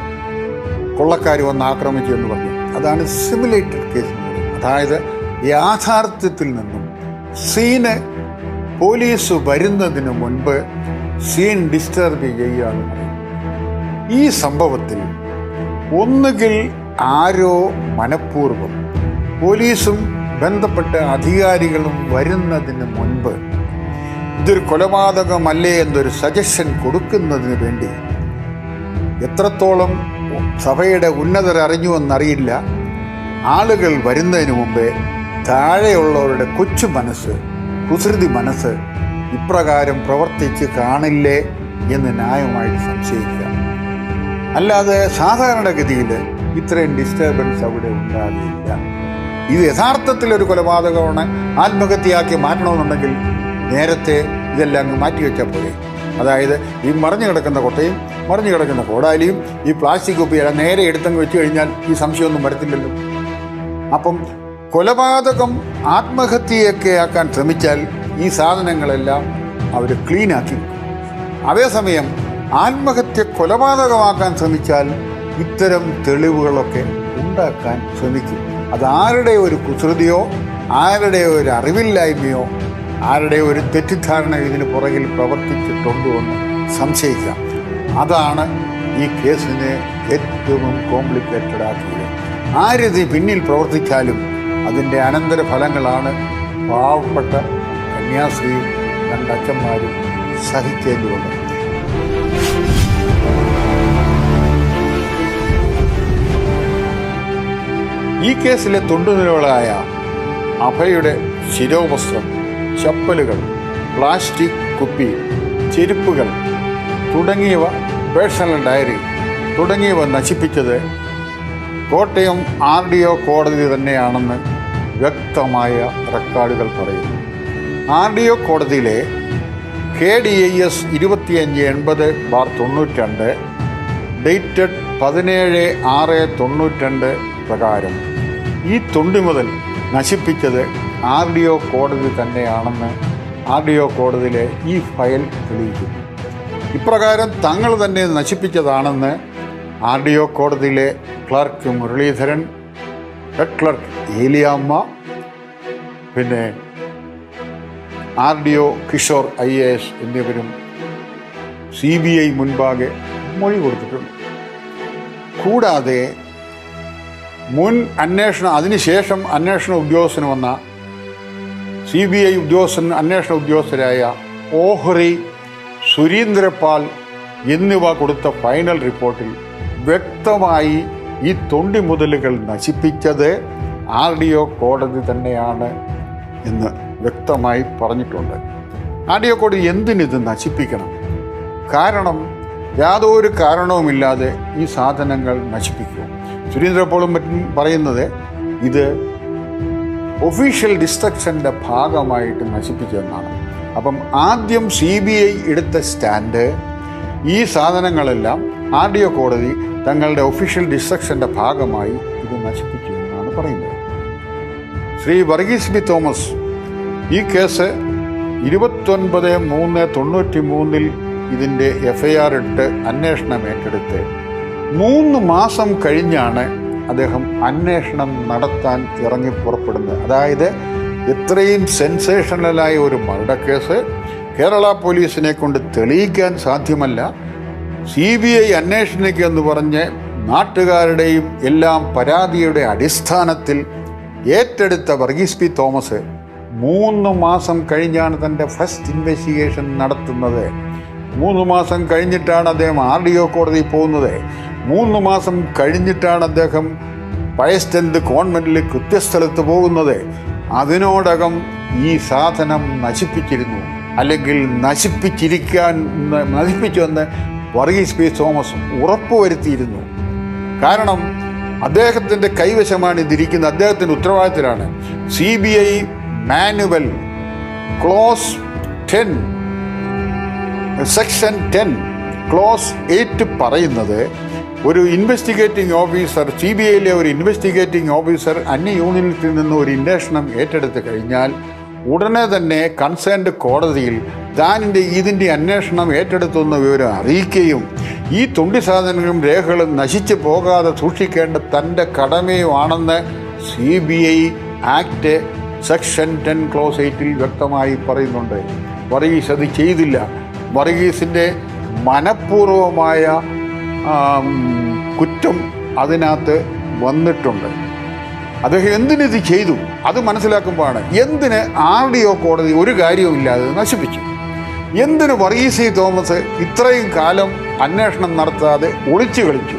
കൊള്ളക്കാർ വന്ന് ആക്രമിച്ചു എന്ന് പറഞ്ഞു. അതാണ് സിമുലേറ്റഡ് കേസ് എന്ന് പറയുന്നത്. അതായത് യാഥാർത്ഥ്യത്തിൽ നിന്നും സീന് പോലീസ് വരുന്നതിന് മുൻപ് സീൻ ഡിസ്റ്റർബ് ചെയ്യുകയാണ് പറയുന്നത്. ഈ സംഭവത്തിൽ ഒന്നുകിൽ ആരോ മനഃപൂർവ്വം പോലീസും ബന്ധപ്പെട്ട അധികാരികളും വരുന്നതിന് മുൻപ് ഇതൊരു കൊലപാതകമല്ലേ എന്നൊരു സജഷൻ കൊടുക്കുന്നതിന് വേണ്ടി, എത്രത്തോളം സഭയുടെ ഉന്നതർ അറിഞ്ഞുവെന്നറിയില്ല, ആളുകൾ വരുന്നതിന് മുമ്പേ താഴെയുള്ളവരുടെ കൊച്ചു മനസ്സ്, കുസൃതി മനസ്സ് ഇപ്രകാരം പ്രവർത്തിച്ച് കാണില്ലേ എന്ന് ന്യായമായിട്ട് സംശയിക്കുക. അല്ലാതെ സാധാരണഗതിയിൽ ഇത്രയും ഡിസ്റ്റർബൻസ് അവിടെ ഉണ്ടാകില്ല. ഇത് യഥാർത്ഥത്തിലൊരു കൊലപാതകമാണ്, ആത്മഹത്യയാക്കി മാറ്റണമെന്നുണ്ടെങ്കിൽ നേരത്തെ ഇതെല്ലാം അങ്ങ് മാറ്റിവെച്ചാൽ പോലെ. അതായത് ഈ മറിഞ്ഞു കിടക്കുന്ന കൊട്ടയും മറിഞ്ഞു കിടക്കുന്ന കോടാലിയും ഈ പ്ലാസ്റ്റിക് കുപ്പിയെല്ലാം നേരെ എടുത്തങ്ങ് വെച്ച് കഴിഞ്ഞാൽ ഈ സംശയമൊന്നും വരത്തില്ലല്ലോ. അപ്പം കൊലപാതകം ആത്മഹത്യയൊക്കെ ആക്കാൻ ശ്രമിച്ചാൽ ഈ സാധനങ്ങളെല്ലാം അവർ ക്ലീനാക്കി വെക്കും. അതേസമയം ആത്മഹത്യ കൊലപാതകമാക്കാൻ ശ്രമിച്ചാൽ ഇത്തരം തെളിവുകളൊക്കെ ഉണ്ടാക്കാൻ ശ്രമിക്കും. അത് ആരുടെ ഒരു കുസൃതിയോ ആരുടെ ഒരു അറിവില്ലായ്മയോ ആരുടെ ഒരു തെറ്റിദ്ധാരണ ഇതിന് പുറകിൽ പ്രവർത്തിച്ചിട്ടുണ്ടോ എന്ന് സംശയിക്കാം. അതാണ് ഈ കേസിനെ ഏറ്റവും കോംപ്ലിക്കേറ്റഡ് ആക്കിയത്. ആരിത് പിന്നിൽ പ്രവർത്തിച്ചാലും അതിൻ്റെ അനന്തരഫലങ്ങളാണ് പാവപ്പെട്ട കന്യാസ്ത്രീയും രണ്ടച്ഛന്മാരും സഹിക്കേണ്ടി വന്നത്. ഈ കേസിലെ തൊണ്ടുനിലകളായ അഭയുടെ ശിരോവസ്ത്രം, ചപ്പലുകൾ, പ്ലാസ്റ്റിക് കുപ്പി, ചെരുപ്പുകൾ തുടങ്ങിയവ, പേഴ്സണൽ ഡയറി തുടങ്ങിയവ നശിപ്പിച്ചത് കോട്ടയം RDO കോടതി തന്നെയാണെന്ന് വ്യക്തമായ റെക്കോർഡുകൾ പറയുന്നു. RDO കോടതിയിലെ KDIS 2580/92 ഡേറ്റഡ് 17/6/92 പ്രകാരം ഈ തൊണ്ടി മുതൽ നശിപ്പിച്ചത് RDO കോടതി തന്നെയാണെന്ന് RDO കോടതിയിലെ ഈ ഫയൽ തെളിയിക്കുന്നു. ഇപ്രകാരം തങ്ങൾ തന്നെ നശിപ്പിച്ചതാണെന്ന് RDO കോടതിയിലെ clerk Muraleedharan, head clerk Eliyamma, പിന്നെ RDO കിഷോർ IAS എന്നിവരും CBI മുൻപാകെ മൊഴി കൊടുത്തിട്ടുണ്ട്. കൂടാതെ അതിനുശേഷം അന്വേഷണ ഉദ്യോഗസ്ഥന് വന്ന CBI അന്വേഷണ ഉദ്യോഗസ്ഥരായ ഓഹ്രി, സുരീന്ദ്രപാൽ എന്നിവ കൊടുത്ത ഫൈനൽ റിപ്പോർട്ടിൽ വ്യക്തമായി ഈ തൊണ്ടി മുതലുകൾ നശിപ്പിച്ചത് RDO കോടതി തന്നെയാണ് എന്ന് വ്യക്തമായി പറഞ്ഞിട്ടുണ്ട്. RDO കോടതി എന്തിനിത് നശിപ്പിക്കണം? കാരണം യാതൊരു കാരണവുമില്ലാതെ ഈ സാധനങ്ങൾ നശിപ്പിക്കും. സുരേന്ദ്രപോളും മറ്റും പറയുന്നത് ഇത് ഒഫീഷ്യൽ ഡിസ്ട്രക്ഷൻ്റെ ഭാഗമായിട്ട് നശിപ്പിച്ചതെന്നാണ്. അപ്പം ആദ്യം CBI എടുത്ത സ്റ്റാൻഡ് ഈ സാധനങ്ങളെല്ലാം RDO കോടതി തങ്ങളുടെ ഒഫീഷ്യൽ ഡിസ്ട്രക്ഷൻ്റെ ഭാഗമായി ഇത് നശിപ്പിച്ചു എന്നാണ് പറയുന്നത്. ശ്രീ വർഗീസ് ബി തോമസ് ഈ കേസ് 29/3/93 ഇതിൻ്റെ FIR ഇട്ട് അന്വേഷണം ഏറ്റെടുത്ത് 3 മാസം കഴിഞ്ഞാണ് അദ്ദേഹം അന്വേഷണം നടത്താൻ ഇറങ്ങി പുറപ്പെടുന്നത്. അതായത് ഇത്രയും സെൻസേഷണലായ ഒരു മർഡർ കേസ് കേരള പോലീസിനെ കൊണ്ട് തെളിയിക്കാൻ സാധ്യമല്ല. CBI അന്വേഷണിക്കെന്ന് പറഞ്ഞ് നാട്ടുകാരുടെയും എല്ലാം പരാതിയുടെ അടിസ്ഥാനത്തിൽ ഏറ്റെടുത്ത വർഗീസ് പി തോമസ് 3 മാസം കഴിഞ്ഞാണ് തൻ്റെ ഫസ്റ്റ് ഇൻവെസ്റ്റിഗേഷൻ നടത്തുന്നത്. 3 മാസം കഴിഞ്ഞിട്ടാണ് അദ്ദേഹം RDO കോടതിയിൽ പോകുന്നത്. 3 മാസം കഴിഞ്ഞിട്ടാണ് അദ്ദേഹം പയസ്റ്റൻഡ് കോൺവെന്റിൽ കൃത്യസ്ഥലത്ത് പോകുന്നത്. അതിനോടകം ഈ സാധനം നശിപ്പിച്ചിരുന്നു, അല്ലെങ്കിൽ നശിപ്പിച്ചുവെന്ന് വർഗീസ് പി തോമസ് ഉറപ്പുവരുത്തിയിരുന്നു. കാരണം അദ്ദേഹത്തിൻ്റെ കൈവശമാണ് ഇതിരിക്കുന്നത്, അദ്ദേഹത്തിൻ്റെ ഉത്തരവാദിത്തത്തിലാണ്. CBI manual clause 10 section 10 clause 8 പറയുന്നത് ഒരു ഇൻവെസ്റ്റിഗേറ്റിംഗ് ഓഫീസർ, CBIയിലെ ഒരു ഇൻവെസ്റ്റിഗേറ്റിംഗ് ഓഫീസർ അന്യ യൂണിറ്റിൽ നിന്ന് ഒരു അന്വേഷണം ഏറ്റെടുത്ത് കഴിഞ്ഞാൽ ഉടനെ തന്നെ കൺസേൺഡ് കോടതിയിൽ ഇതിൻ്റെ അന്വേഷണം ഏറ്റെടുത്തുന്ന വിവരം അറിയിക്കുകയും ഈ തൊണ്ടി സാധനങ്ങളും രേഖകളും നശിച്ചു പോകാതെ സൂക്ഷിക്കേണ്ട തൻ്റെ കടമയുമാണെന്ന് CBI ആക്ട് സെക്ഷൻ 10 ക്ലോസ് 8 വ്യക്തമായി പറയുന്നുണ്ട്. വർഗീസ് അത് ചെയ്തില്ല. വർഗീസിൻ്റെ മനഃപൂർവമായ കുറ്റം അതിനകത്ത് വന്നിട്ടുണ്ട്. അദ്ദേഹം എന്തിനിത് ചെയ്തു അത് മനസ്സിലാക്കുമ്പോഴാണ് എന്തിന് RDO കോടതി ഒരു കാര്യവുമില്ലാതെ നശിപ്പിച്ചു, എന്തിന് വർഗീസ് തോമസ് ഇത്രയും കാലം അന്വേഷണം നടത്താതെ ഒളിച്ചു കളിച്ചു.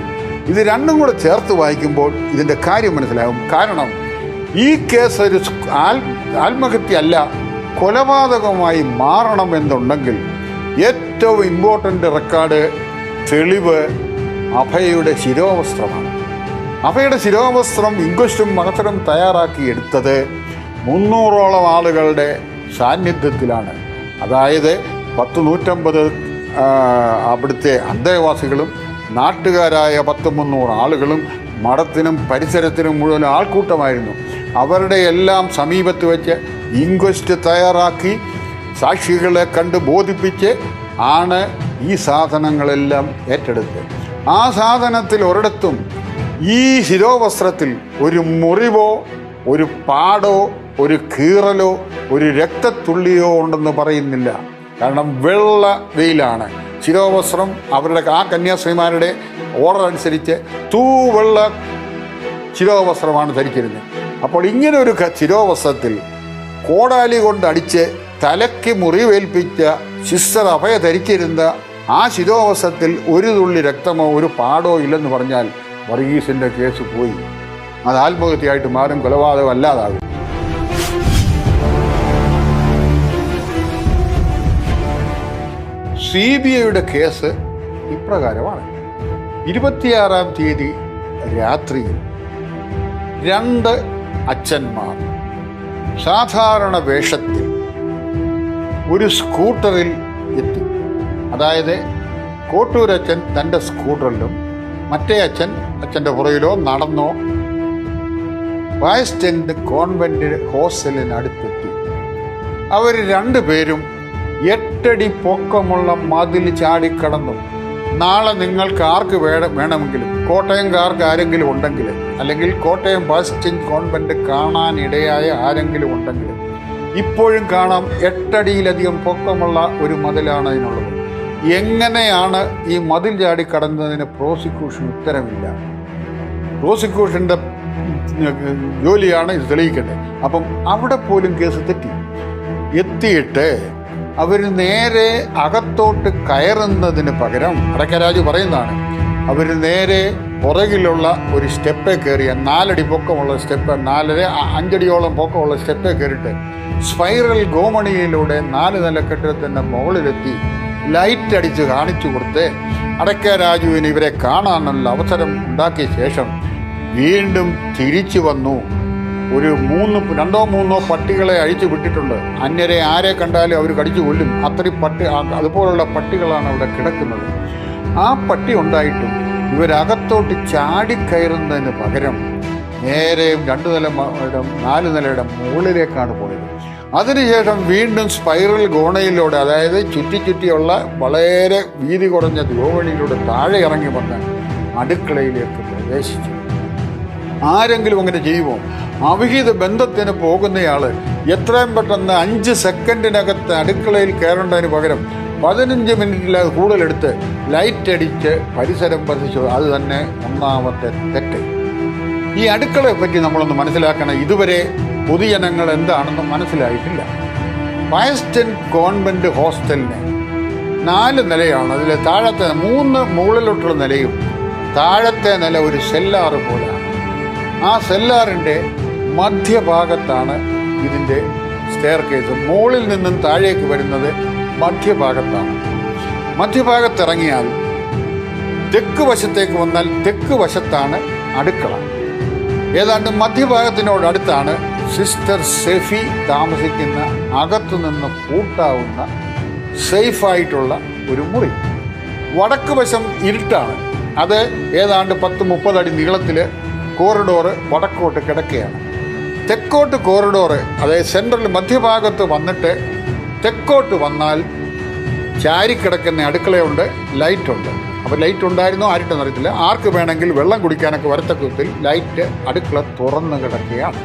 ഇത് രണ്ടും കൂടെ ചേർത്ത് വായിക്കുമ്പോൾ ഇതിൻ്റെ കാര്യം മനസ്സിലാകും. കാരണം ഈ കേസ് ഒരു ആത്മഹത്യ അല്ല, കൊലപാതകമായി മാറണമെന്നുണ്ടെങ്കിൽ ഏറ്റവും ഇമ്പോർട്ടൻ്റ് റെക്കോർഡ് തെളിവ് അഭയയുടെ ശിരോവസ്ത്രമാണ്. അഭയയുടെ ശിരോവസ്ത്രം ഇൻക്വസ്റ്റും മഹത്തരം തയ്യാറാക്കി എടുത്തത് 300ഓളം ആളുകളുടെ സാന്നിധ്യത്തിലാണ്. അതായത് 150 അവിടുത്തെ അന്തേവാസികളും നാട്ടുകാരായ 100-300 ആളുകളും മഠത്തിനും പരിസരത്തിനും മുഴുവൻ ആൾക്കൂട്ടമായിരുന്നു. അവരുടെ എല്ലാം സമീപത്ത് വെച്ച് ഇൻക്വസ്റ്റ് തയ്യാറാക്കി സാക്ഷികളെ കണ്ട് ബോധിപ്പിച്ച് ആണ് ഈ സാധനങ്ങളെല്ലാം ഏറ്റെടുത്തത്. ആ സാധനത്തിൽ ഒരിടത്തും ഈ ശിരോവസ്ത്രത്തിൽ ഒരു മുറിവോ ഒരു പാടോ ഒരു കീറലോ ഒരു രക്തത്തുള്ളിയോ ഉണ്ടെന്ന് പറയുന്നില്ല. കാരണം വെള്ള വെയിലാണ്. ശിരോവസ്ത്രം അവരുടെ ആ കന്യാസ്ത്രീമാരുടെ ഓർഡർ അനുസരിച്ച് തൂവെള്ള ശിരോവസ്ത്രമാണ് ധരിച്ചിരുന്നത്. അപ്പോൾ ഇങ്ങനെ ഒരു ശിരോവസ്ത്രത്തിൽ കോടാലി കൊണ്ടടിച്ച് തലയ്ക്ക് മുറിവേൽപ്പിച്ച സിസ്റ്റർ അഭയ ധരിച്ചിരുന്ന ആ ശിരോവസ്ത്രത്തിൽ ഒരു തുള്ളി രക്തമോ ഒരു പാടോ ഇല്ലെന്ന് പറഞ്ഞാൽ വർഗീസിൻ്റെ കേസ് പോയി. അത് ആത്മഹത്യയായിട്ട് മാറും, കൊലപാതകം അല്ലാതാകും. CBIയുടെ കേസ് ഇപ്രകാരമാണ്. 26-ാം തീയതി രാത്രിയിൽ 2 അച്ഛന്മാർ സാധാരണ വേഷത്തിൽ ഒരു സ്കൂട്ടറിൽ എത്തി. അതായത് കോട്ടൂരച്ഛൻ തൻ്റെ സ്കൂട്ടറിലും മറ്റേ അച്ഛൻ്റെ പുറകിലോ നടന്നോ വയസ്റ്റെൻഡ് കോൺവെന്റ് ഹോസ്റ്റലിനടുത്തെത്തി. അവർ 2 പേരും 8 അടി പൊക്കമുള്ള മതിൽ ചാടിക്കടന്നു. നാളെ നിങ്ങൾക്ക് ആർക്ക് വേണമെങ്കിലും കോട്ടയംകാർക്ക് ആരെങ്കിലും ഉണ്ടെങ്കിൽ, അല്ലെങ്കിൽ കോട്ടയം വയസ്റ്റെൻഡ് കോൺവെന്റ് കാണാനിടയായ ആരെങ്കിലും ഉണ്ടെങ്കിൽ ഇപ്പോഴും കാണാം 8 അടിയിലധികം പൊക്കമുള്ള ഒരു മതിലാണ് അതിനുള്ളത്. എങ്ങനെയാണ് ഈ മതിൽ ചാടിക്കടന്നതിന് പ്രോസിക്യൂഷൻ ഉത്തരമില്ല. പ്രോസിക്യൂഷൻ്റെ ജോലിയാണ് ഇത് തെളിയിക്കേണ്ടത്. അപ്പം അവിടെ പോലും കേസ് എത്തിയിട്ട് അവർ നേരെ അകത്തോട്ട് കയറുന്നതിന് പകരം, അടക്കരാജു പറയുന്നതാണ്, അവർ നേരെ പുറകിലുള്ള ഒരു സ്റ്റെപ്പേ കയറിയ 4 അടി പൊക്കമുള്ള സ്റ്റെപ്പ്, 4-5 അടിയോളം പൊക്കമുള്ള സ്റ്റെപ്പേ കയറിയിട്ട് സ്പൈറൽ ഗോമണിയിലൂടെ 4 നില കെട്ടിടത്തിൻ്റെ മുകളിലെത്തി ലൈറ്റ് അടിച്ച് കാണിച്ചു കൊടുത്ത് അടക്കരാജുവിന് ഇവരെ കാണാനുള്ള അവസരം ഉണ്ടാക്കിയ ശേഷം വീണ്ടും തിരിച്ചു വന്നു. ഒരു 2-3 പട്ടികളെ അഴിച്ചു വിട്ടിട്ടുണ്ട്. അന്യരെ ആരെ കണ്ടാലും അവർ കടിച്ചു കൊല്ലും. അതുപോലുള്ള പട്ടികളാണ് അവിടെ കിടക്കുന്നത്. ആ പട്ടി ഉണ്ടായിട്ടും ഇവരകത്തോട്ട് ചാടിക്കയറുന്നതിന് പകരം നേരെ 2 നില 4 നിലയുടെ മുകളിലേക്കാണ് പോയത്. അതിനുശേഷം വീണ്ടും സ്പൈറൽ ഗോണയിലൂടെ, അതായത് ചുറ്റിയുള്ള വളരെ വീതി കുറഞ്ഞ ഗോവണിയിലൂടെ താഴെ ഇറങ്ങി വന്ന് അടുക്കളയിലേക്ക് പ്രവേശിച്ചു. ആരെങ്കിലും അങ്ങനെ ചെയ്യുമോ? അവിഹിത ബന്ധത്തിന് പോകുന്നയാൾ എത്രയും പെട്ടെന്ന് 5 സെക്കൻഡിനകത്ത് അടുക്കളയിൽ കയറേണ്ടതിന് പകരം 15 മിനിറ്റിൽ കൂടുതലെടുത്ത് ലൈറ്റ് അടിച്ച് പരിസരം പതിച്ചു. അത് തന്നെ ഒന്നാമത്തെ തെറ്റ്. ഈ അടുക്കളയെ പറ്റി നമ്മളൊന്ന് മനസ്സിലാക്കണം. ഇതുവരെ പൊതുജനങ്ങൾ എന്താണെന്ന് മനസ്സിലായിട്ടില്ല. വയസ്റ്റെൻഡ് കോൺവെന്റ് ഹോസ്റ്റലിന് 4 നിലയാണ്. അതിൽ താഴത്തെ 3 മുകളിലോട്ടുള്ള നിലയും താഴത്തെ നില ഒരു സെല്ലാറ് പോലെയാണ്. ആ സെല്ലാറിൻ്റെ മധ്യഭാഗത്താണ് ഇതിൻ്റെ സ്റ്റെയർ കേസ്. മുകളിൽ നിന്നും താഴേക്ക് വരുന്നത് മധ്യഭാഗത്താണ്. മധ്യഭാഗത്തിറങ്ങിയാൽ തെക്ക് വശത്തേക്ക് വന്നാൽ തെക്ക് വശത്താണ് അടുക്കള. ഏതാണ്ട് മധ്യഭാഗത്തിനോടടുത്താണ് സിസ്റ്റർ സെഫി താമസിക്കുന്ന, അകത്തു നിന്ന് പൂട്ടാവുന്ന സേഫായിട്ടുള്ള ഒരു മുറി. വടക്ക് വശം ഇരുട്ടാണ്. അത് ഏതാണ്ട് 10-30 അടി നീളത്തിൽ കോറിഡോറ് വടക്കോട്ട് കിടക്കുകയാണ്. തെക്കോട്ട് കോറിഡോറ്, അതായത് സെൻട്രൽ മധ്യഭാഗത്ത് വന്നിട്ട് തെക്കോട്ട് വന്നാൽ ചാരിക്കിടക്കുന്ന അടുക്കളയുണ്ട്, ലൈറ്റുണ്ട്. അപ്പോൾ ലൈറ്റ് ഉണ്ടായിരുന്നോ ആരിട്ടെന്ന് അറിയത്തില്ല. ആർക്ക് വേണമെങ്കിൽ വെള്ളം കുടിക്കാനൊക്കെ വരത്തക്കത്തിൽ ലൈറ്റ് അടുക്കള തുറന്നു കിടക്കുകയാണ്.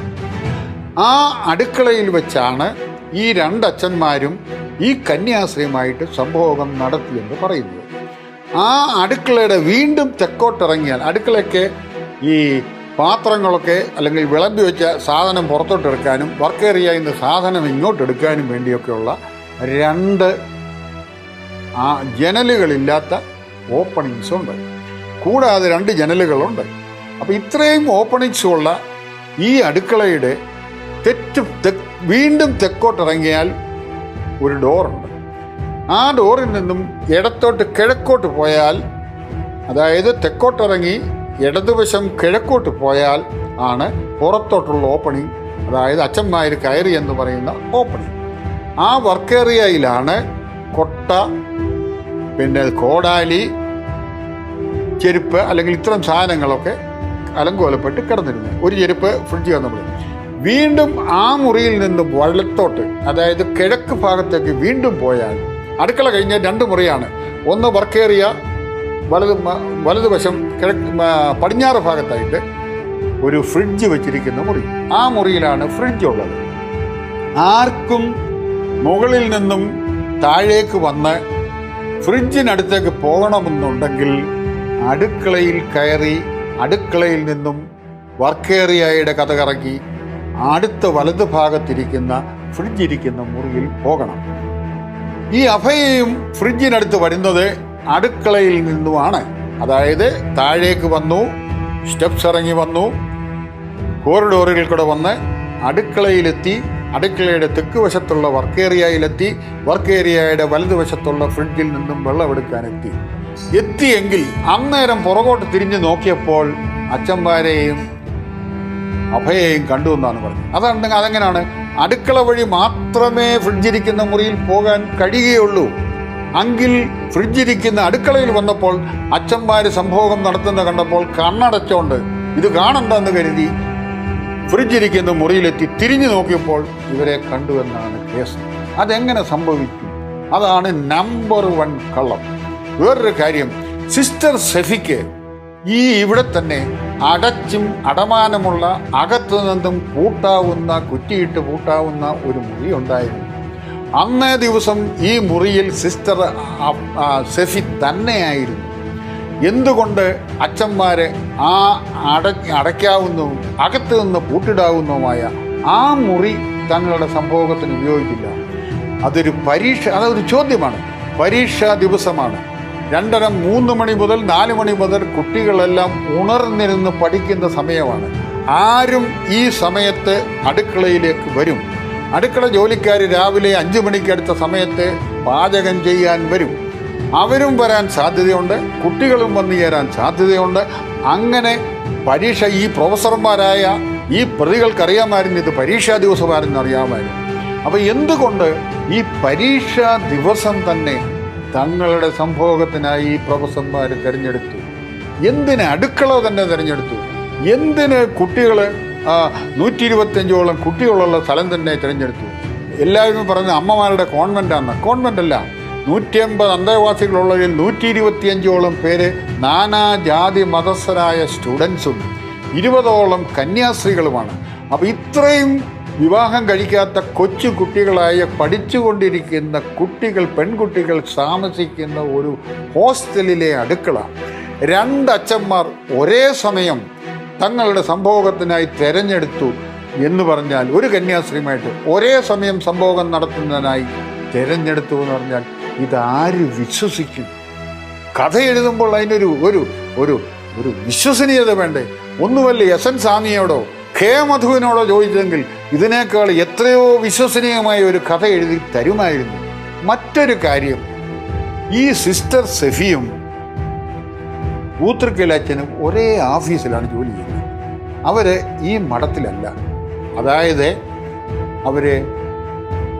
ആ അടുക്കളയിൽ വെച്ചാണ് ഈ 2 അച്ഛന്മാരും ഈ കന്യാസ്ത്രീയുമായിട്ട് സംഭോഗം നടത്തിയെന്ന് പറയുന്നത്. ആ അടുക്കളയുടെ വീണ്ടും തെക്കോട്ടിറങ്ങിയാൽ അടുക്കളയ്ക്ക് ഈ പാത്രങ്ങളൊക്കെ അല്ലെങ്കിൽ വിളമ്പി വെച്ച സാധനം പുറത്തോട്ടെടുക്കാനും വർക്ക് ഏരിയയിൽ നിന്ന് സാധനം ഇങ്ങോട്ടെടുക്കാനും വേണ്ടിയൊക്കെയുള്ള 2 ജനലുകളില്ലാത്ത ഓപ്പണിങ്സ് ഉണ്ട്. കൂടാതെ 2 ജനലുകളുണ്ട്. അപ്പോൾ ഇത്രയും ഓപ്പണിങ്സ് ഉള്ള ഈ അടുക്കളയുടെ വീണ്ടും തെക്കോട്ടിറങ്ങിയാൽ ഒരു ഡോറുണ്ട്. ആ ഡോറിൽ നിന്നും ഇടത്തോട്ട് കിഴക്കോട്ട് പോയാൽ, അതായത് തെക്കോട്ടിറങ്ങി ഇടതുവശം കിഴക്കോട്ട് പോയാൽ ആണ് പുറത്തോട്ടുള്ള ഓപ്പണിങ്, അതായത് അച്ഛന്മാർ കയറി എന്ന് പറയുന്ന ഓപ്പണിങ്. ആ വർക്ക് ഏരിയയിലാണ് കൊട്ട, പിന്നെ കോടാലി, ചെരുപ്പ് അല്ലെങ്കിൽ ഇത്തരം സാധനങ്ങളൊക്കെ അലങ്കോലപ്പെട്ട് കിടന്നിരുന്നു. ഒരു ചെരുപ്പ് ഫ്രിഡ്ജ് വന്നപ്പോൾ വീണ്ടും ആ മുറിയിൽ നിന്ന് വലത്തോട്ട്, അതായത് കിഴക്ക് ഭാഗത്തേക്ക് വീണ്ടും പോയാൽ അടുക്കള കഴിഞ്ഞ 2 മുറിയാണ്. ഒന്ന് വർക്ക് ഏരിയ, വലതുവശം പടിഞ്ഞാറ് ഭാഗത്തായിട്ട് ഒരു ഫ്രിഡ്ജ് വെച്ചിരിക്കുന്ന മുറി. ആ മുറിയിലാണ് ഫ്രിഡ്ജ് ഉള്ളത്. ആർക്കും മുകളിൽ നിന്നും താഴേക്ക് വന്ന് ഫ്രിഡ്ജിനടുത്തേക്ക് പോകണമെന്നുണ്ടെങ്കിൽ അടുക്കളയിൽ കയറി അടുക്കളയിൽ നിന്നും വർക്ക് ഏരിയയുടെ കഥ കറക്കി അടുത്ത വലതു ഭാഗത്തിരിക്കുന്ന ഫ്രിഡ്ജ് ഇരിക്കുന്ന മുറിയിൽ പോകണം. ഈ അഭയയും ഫ്രിഡ്ജിനടുത്ത് വരുന്നത് അടുക്കളയിൽ നിന്നുമാണ്. അതായത് താഴേക്ക് വന്നു, സ്റ്റെപ്സ് ഇറങ്ങി വന്നു, കോറിഡോറുകൾ കൂടെ വന്ന് അടുക്കളയിലെത്തി, അടുക്കളയുടെ തെക്ക് വശത്തുള്ള വർക്ക് ഏരിയയിലെത്തി, വർക്ക് ഏരിയയുടെ വലതുവശത്തുള്ള ഫ്രിഡ്ജിൽ നിന്നും വെള്ളമെടുക്കാനെത്തി. എത്തിയെങ്കിൽ അന്നേരം പുറകോട്ട് തിരിഞ്ഞു നോക്കിയപ്പോൾ അച്ഛന്മാരെയും അഭയെയും കണ്ടു എന്നാണ് പറഞ്ഞത്. അതെങ്ങനെയാണ്? അടുക്കള വഴി മാത്രമേ ഫ്രിഡ്ജിരിക്കുന്ന മുറിയിൽ പോകാൻ കഴിയുകയുള്ളൂ. എങ്കിൽ ഫ്രിഡ്ജിരിക്കുന്ന അടുക്കളയിൽ വന്നപ്പോൾ അച്ഛന്മാര് സംഭോഗം നടത്തുന്ന കണ്ടപ്പോൾ കണ്ണടച്ചോണ്ട് ഇത് കാണണ്ടെന്ന് കരുതി ഫ്രിഡ്ജിരിക്കുന്ന മുറിയിലെത്തി തിരിഞ്ഞു നോക്കിയപ്പോൾ ഇവരെ കണ്ടുവെന്നാണ് കേസ്. അതെങ്ങനെ സംഭവിക്കും? അതാണ് നമ്പർ 1 കള്ളം. വേറൊരു കാര്യം, സിസ്റ്റർ സെഫിക്ക് ഈ ഇവിടെ തന്നെ അടച്ചും അടമാനമുള്ള അകത്തു നിന്നും കുറ്റിയിട്ട് പൂട്ടാവുന്ന ഒരു മുറി ഉണ്ടായിരുന്നു. അന്നേ ദിവസം ഈ മുറിയിൽ സിസ്റ്റർ സെഫി തന്നെയായിരുന്നു. എന്തുകൊണ്ട് അച്ഛന്മാരെ ആ അടയ്ക്കാവുന്നതും അകത്ത് നിന്ന് പൂട്ടിടാവുന്നതുമായ ആ മുറി തങ്ങളുടെ സംഭോഗത്തിന് ഉപയോഗിക്കില്ല? അതൊരു ചോദ്യമാണ്. പരീക്ഷാ ദിവസമാണ്. 2:30-3 മണി മുതൽ 4 മണി മുതൽ കുട്ടികളെല്ലാം ഉണർന്നിരുന്ന് പഠിക്കുന്ന സമയമാണ്. ആരും ഈ സമയത്ത് അടുക്കളയിലേക്ക് വരും. അടുക്കള ജോലിക്കാർ രാവിലെ 5 മണിക്ക് അടുത്ത സമയത്ത് പാചകം ചെയ്യാൻ വരും. അവരും വരാൻ സാധ്യതയുണ്ട്, കുട്ടികളും വന്നു ചേരാൻ സാധ്യതയുണ്ട്. അങ്ങനെ പരീക്ഷ ഈ പ്രൊഫസർമാരായ ഈ പ്രതികൾക്കറിയാമായിരുന്നു ഇത് പരീക്ഷാ ദിവസമായിരുന്നു അറിയാമായിരുന്നു. അപ്പം എന്തുകൊണ്ട് ഈ പരീക്ഷാ ദിവസം തന്നെ തങ്ങളുടെ സംഭോഗത്തിനായി ഈ പ്രൊഫസർമാർ തിരഞ്ഞെടുത്തു? എന്തിന് അടുക്കള തന്നെ തിരഞ്ഞെടുത്തു? എന്തിന് കുട്ടികൾ 125ഓളം കുട്ടികളുള്ള സ്ഥലം തന്നെ തിരഞ്ഞെടുത്തു? എല്ലാവരും പറഞ്ഞ അമ്മമാരുടെ കോൺവെൻ്റാണ്. കോൺവെൻ്റ് അല്ല, 150 അന്തേവാസികളുള്ളതിൽ 125ഓളം പേര് നാനാജാതി മതസ്ഥരായ സ്റ്റുഡൻസും 20ഓളം കന്യാസ്ത്രീകളുമാണ്. അപ്പോൾ ഇത്രയും വിവാഹം കഴിക്കാത്ത കൊച്ചു കുട്ടികളായ പഠിച്ചുകൊണ്ടിരിക്കുന്ന പെൺകുട്ടികൾ താമസിക്കുന്ന ഒരു ഹോസ്റ്റലിലെ അടുക്കള 2 അച്ഛന്മാർ ഒരേ സമയം തങ്ങളുടെ സംഭോഗത്തിനായി തിരഞ്ഞെടുത്തു എന്ന് പറഞ്ഞാൽ, ഒരു കന്യാസ്ത്രീയുമായിട്ട് ഒരേ സമയം സംഭോഗം നടത്തുന്നതിനായി തിരഞ്ഞെടുത്തു എന്ന് പറഞ്ഞാൽ ഇതാര് വിശ്വസിക്കും? കഥ എഴുതുമ്പോൾ അതിനൊരു ഒരു ഒരു ഒരു വിശ്വസനീയത വേണ്ടേ? ഒന്നുമല്ല എസ് എൻ സ്വാമിയോടോ കെ മധുവിനോടോ ചോദിച്ചെങ്കിൽ ഇതിനേക്കാൾ എത്രയോ വിശ്വസനീയമായ ഒരു കഥ എഴുതി തരുമായിരുന്നു. മറ്റൊരു കാര്യം, ഈ സിസ്റ്റർ സെഫിയും ഊത്രക്കലച്ചനും ഒരേ ഓഫീസിലാണ് ജോലി ചെയ്യുന്നത്. അവർ ഈ മഠത്തിലല്ല. അതായത് അവർ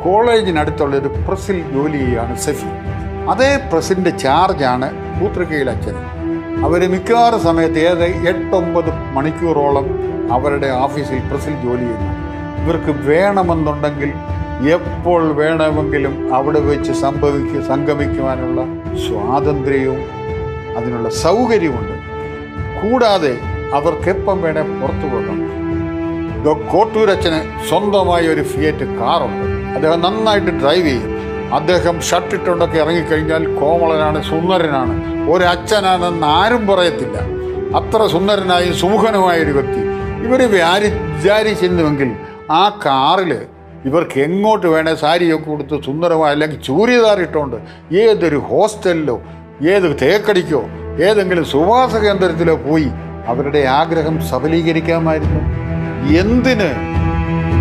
കോളേജിനടുത്തുള്ളൊരു പ്രസ്സിൽ ജോലി ചെയ്യുകയാണ് സെഫി. അതേ പ്രസ്സിൻ്റെ ചാർജാണ് ഊത്രക്കലച്ചൻ. അവർ മിക്കവാറും സമയത്ത് 8-9 മണിക്കൂറോളം അവരുടെ ഓഫീസിൽ പ്രസ്സിൽ ജോലി ചെയ്യുന്നു. ഇവർക്ക് വേണമെന്നുണ്ടെങ്കിൽ എപ്പോൾ വേണമെങ്കിലും അവിടെ വെച്ച് സംഗമിക്കുവാനുള്ള സ്വാതന്ത്ര്യവും അതിനുള്ള സൗകര്യമുണ്ട്. കൂടാതെ അവർക്കെപ്പം വേണേ പുറത്തു പോകാം. കോട്ടൂരച്ഛന് സ്വന്തമായ ഒരു ഫിയറ്റ് കാറുണ്ട്. അദ്ദേഹം നന്നായിട്ട് ഡ്രൈവ് ചെയ്യും. അദ്ദേഹം ഷർട്ടിട്ടുണ്ടൊക്കെ ഇറങ്ങിക്കഴിഞ്ഞാൽ കോമളനാണ്, സുന്ദരനാണ്. ഒരച്ഛനാണെന്ന് ആരും പറയത്തില്ല. അത്ര സുന്ദരനായും സുമുഖനുമായൊരു വ്യക്തി. ഇവർ വിചാരിച്ചിരുന്നുവെങ്കിൽ ആ കാറിൽ ഇവർക്ക് എങ്ങോട്ട് വേണേ സാരിയൊക്കെ കൊടുത്ത് സുന്ദരമായ അല്ലെങ്കിൽ ചൂരിദാറിട്ടുകൊണ്ട് ഏതൊരു ഹോസ്റ്റലിലോ ഏത് തേക്കടിക്കോ ഏതെങ്കിലും സുവാസ കേന്ദ്രത്തിലോ പോയി അവരുടെ ആഗ്രഹം സഫലീകരിക്കാമായിരുന്നു. എന്തിന്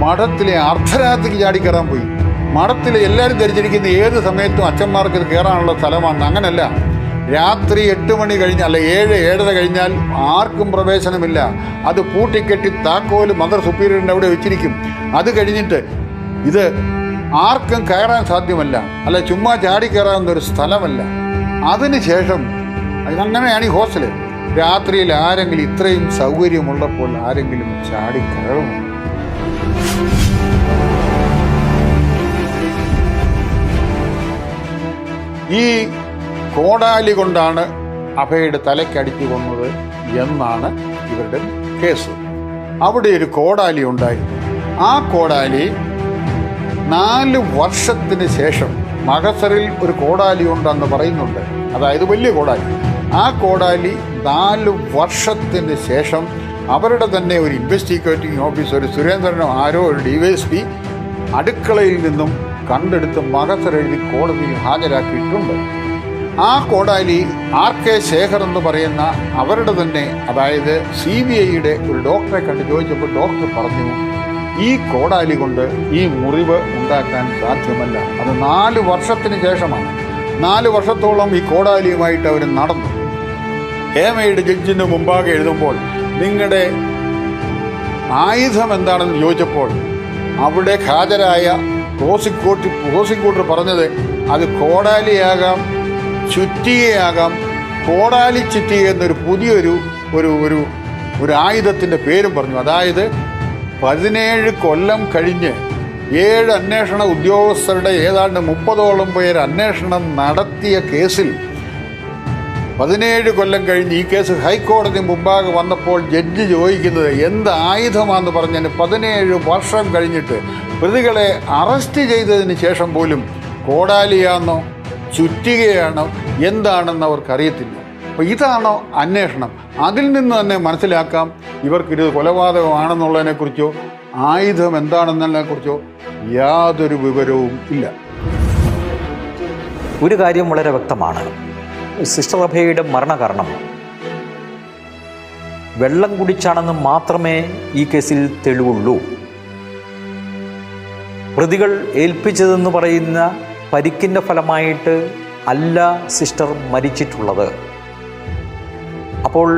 മഠത്തിലെ അർദ്ധരാത്രിക്ക് ചാടിക്കയറാൻ പോയി? മഠത്തിൽ എല്ലാവരും ധരിച്ചിരിക്കുന്ന ഏത് സമയത്തും അച്ഛന്മാർക്ക് ഇത് കയറാനുള്ള സ്ഥലമാണ്. അങ്ങനല്ല, രാത്രി 8 മണി കഴിഞ്ഞാൽ 7-7:30 കഴിഞ്ഞാൽ ആർക്കും പ്രവേശനമില്ല. അത് പൂട്ടിക്കെട്ടി താക്കോല് മദർ സുപ്പീരിയറിൻ്റെ അവിടെ വെച്ചിരിക്കും. അത് കഴിഞ്ഞിട്ട് ഇത് ആർക്കും കയറാൻ സാധ്യമല്ല. അല്ല, ചുമ്മാ ചാടി കയറാവുന്ന ഒരു സ്ഥലമല്ല. അതിനുശേഷം അങ്ങനെയാണ് ഈ ഹോസ്റ്റല്. രാത്രിയിൽ ആരെങ്കിലും ഇത്രയും സൗകര്യമുള്ളപ്പോൾ ആരെങ്കിലും ചാടി കയറുമോ? ഈ കോടാലി കൊണ്ടാണ് അഭയുടെ തലയ്ക്കടിച്ചു കൊന്നത് എന്നാണ് ഇവരുടെ കേസ്. അവിടെ ഒരു കോടാലി ഉണ്ടായിരുന്നു. ആ കോടാലി 4 വർഷത്തിന് ശേഷം, മഗസറിൽ ഒരു കോടാലി ഉണ്ടെന്ന് പറയുന്നുണ്ട്, അതായത് വലിയ കോടാലി. ആ കോടാലി 4 വർഷത്തിന് ശേഷം അവരുടെ തന്നെ ഒരു ഇൻവെസ്റ്റിഗേറ്റിംഗ് ഓഫീസർ, ഒരു സുരേന്ദ്രനോ ആരോ ഒരു DYSP അടുക്കളയിൽ നിന്നും കണ്ടെടുത്ത് മഗസർ എഴുതി കോടതിയിൽ ഹാജരാക്കിയിട്ടുണ്ട്. ആ കോടാലി RK ശേഖർ എന്ന് പറയുന്ന അവരുടെ തന്നെ, അതായത് CBIയുടെ ഒരു ഡോക്ടറെ കണ്ട് ചോദിച്ചപ്പോൾ ഡോക്ടർ പറഞ്ഞു, ഈ കോടാലി കൊണ്ട് ഈ മുറിവ് ഉണ്ടാക്കാൻ സാധ്യമല്ല. അത് 4 വർഷത്തിന് ശേഷമാണ്. 4 വർഷത്തോളം ഈ കോടാലിയുമായിട്ട് അവർ നടന്നു. ഹേമയുടെ ജഡ്ജിന് മുമ്പാകെ എഴുതുമ്പോൾ നിങ്ങളുടെ ആയുധം എന്താണെന്ന് ചോദിച്ചപ്പോൾ അവിടെ ഹാജരായ പ്രോസിക്യൂട്ടർ പറഞ്ഞത് അത് കോടാലിയാകാം, ചുറ്റികയാകാം. കോടാലി ചുറ്റിക എന്നൊരു പുതിയൊരു ഒരു ആയുധത്തിൻ്റെ പേരും പറഞ്ഞു. അതായത് 17 കൊല്ലം കഴിഞ്ഞ് 7 അന്വേഷണ ഉദ്യോഗസ്ഥരുടെ ഏതാണ്ട് 30ഓളം പേർ അന്വേഷണം നടത്തിയ കേസിൽ 17 കൊല്ലം കഴിഞ്ഞ് ഈ കേസ് ഹൈക്കോടതി മുമ്പാകെ വന്നപ്പോൾ ജഡ്ജി ചോദിക്കുന്നത് എന്ത് ആയുധമാണെന്ന് പറഞ്ഞതിന് 17 വർഷം കഴിഞ്ഞിട്ട് പ്രതികളെ അറസ്റ്റ് ചെയ്തതിന് ശേഷം പോലും കോടാലിയാണോ ചുറ്റികയാണോ എന്താണെന്ന് അവർക്കറിയത്തില്ല. അപ്പോൾ ഇതാണോ അന്വേഷണം? അതിൽ നിന്ന് തന്നെ മനസ്സിലാക്കാം ഇവർക്കിത് കൊലപാതകമാണെന്നുള്ളതിനെക്കുറിച്ചോ ആയുധം എന്താണെന്നതിനെക്കുറിച്ചോ യാതൊരു വിവരവും ഇല്ല. ഒരു കാര്യം വളരെ വ്യക്തമാണ്. സിസ്റ്റർ അഭയയുടെ മരണകാരണം വെള്ളം കുടിച്ചാണെന്ന് മാത്രമേ ഈ കേസിൽ തെളിവുള്ളൂ. പ്രതികൾ ഏൽപ്പിച്ചതെന്ന് പറയുന്ന പരിക്കിൻ്റെ ഫലമായിട്ട് അല്ല സിസ്റ്റർ മരിച്ചിട്ടുള്ളത്. അപ്പോൾ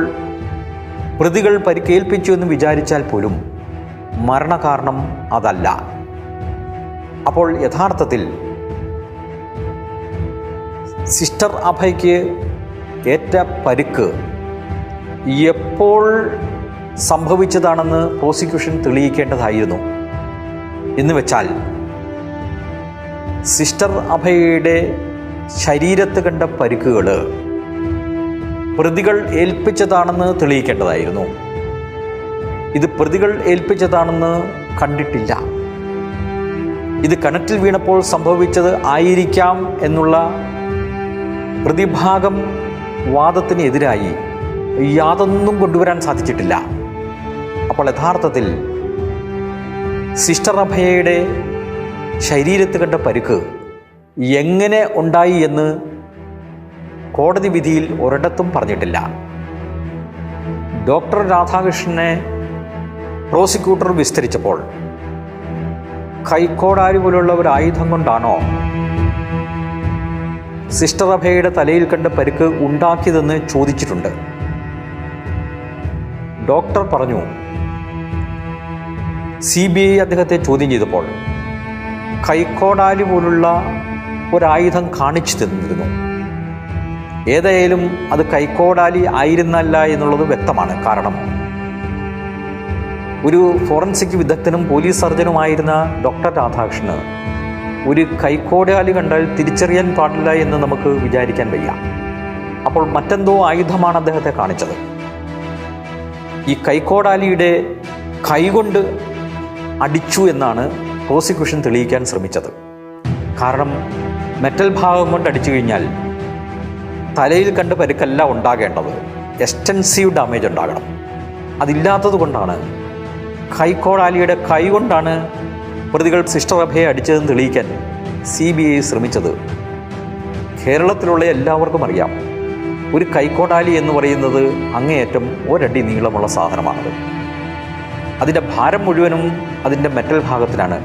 പ്രതികൾ പരിക്കേൽപ്പിച്ചു എന്ന് വിചാരിച്ചാൽ പോലും മരണകാരണം അതല്ല. അപ്പോൾ യഥാർത്ഥത്തിൽ സിസ്റ്റർ അഭയ്ക്ക് ഏറ്റ പരിക്ക് എപ്പോൾ സംഭവിച്ചതാണെന്ന് പ്രോസിക്യൂഷൻ തെളിയിക്കേണ്ടതായിരുന്നു. എന്ന് വെച്ചാൽ സിസ്റ്റർ അഭയയുടെ ശരീരത്ത് കണ്ട പരിക്കുകൾ പ്രതികൾ ഏൽപ്പിച്ചതാണെന്ന് തെളിയിക്കേണ്ടതായിരുന്നു. ഇത് പ്രതികൾ ഏൽപ്പിച്ചതാണെന്ന് കണ്ടിട്ടില്ല. ഇത് കിണറ്റിൽ വീണപ്പോൾ സംഭവിച്ചത് ആയിരിക്കാം എന്നുള്ള പ്രതിഭാഗം വാദത്തിന് എതിരായി യാതൊന്നും കൊണ്ടുവരാൻ സാധിച്ചിട്ടില്ല. അപ്പോൾ യഥാർത്ഥത്തിൽ സിസ്റ്റർ അഭയയുടെ ശരീരത്ത് കണ്ട പരിക്ക് എങ്ങനെ ഉണ്ടായി എന്ന് കോടതി വിധിയിൽ ഒരിടത്തും പറഞ്ഞിട്ടില്ല. ഡോക്ടർ രാധാകൃഷ്ണനെ പ്രോസിക്യൂട്ടർ വിസ്തരിച്ചപ്പോൾ കൈക്കോടാലി പോലുള്ള ഒരു ആയുധം കൊണ്ടാണോ സിസ്റ്റർ അഭയയുടെ തലയിൽ കണ്ട പരിക്ക് ഉണ്ടാക്കിയതെന്ന് ചോദിച്ചിട്ടുണ്ട്. ഡോക്ടർ പറഞ്ഞു, CBI അദ്ദേഹത്തെ ചോദ്യം ചെയ്തപ്പോൾ കൈക്കോടാലി പോലുള്ള ഒരായുധം കാണിച്ചു തന്നിരുന്നു. ഏതായാലും അത് കൈക്കോടാലി ആയിരുന്നല്ല എന്നുള്ളത് വ്യക്തമാണ്. കാരണം ഒരു ഫോറൻസിക് വിദഗ്ധനും പോലീസ് സർജനുമായിരുന്ന ഡോക്ടർ രാധാകൃഷ്ണന് ഒരു കൈക്കോടാലി കണ്ടാൽ തിരിച്ചറിയാൻ പാടില്ല എന്ന് നമുക്ക് വിചാരിക്കാൻ വയ്യ. അപ്പോൾ മറ്റെന്തോ ആയുധമാണ് അദ്ദേഹത്തെ കാണിച്ചത്. ഈ കൈക്കോടാലിയുടെ കൈകൊണ്ട് അടിച്ചു എന്നാണ് പ്രോസിക്യൂഷൻ തെളിയിക്കാൻ ശ്രമിച്ചത്. കാരണം മെറ്റൽ ഭാഗം കൊണ്ട് അടിച്ചു കഴിഞ്ഞാൽ തലയിൽ കണ്ട് പരിക്കല്ല ഉണ്ടാകേണ്ടത്, എക്സ്റ്റൻസീവ് ഡാമേജ് ഉണ്ടാകണം. അതില്ലാത്തത് കൊണ്ടാണ് കൈക്കോടാലിയുടെ കൈ കൊണ്ടാണ് പ്രതികൾ സിസ്റ്റർ അഭയെ അടിച്ചതെന്ന് തെളിയിക്കാൻ CBI ശ്രമിച്ചത്. കേരളത്തിലുള്ള എല്ലാവർക്കും അറിയാം, ഒരു കൈക്കോടാലി എന്ന് പറയുന്നത് അങ്ങേയറ്റം ഒരടി നീളമുള്ള സാധനമാണത്. അതിൻ്റെ ഭാരം മുഴുവനും അതിൻ്റെ മെറ്റൽ ഭാഗത്തിലാണ്.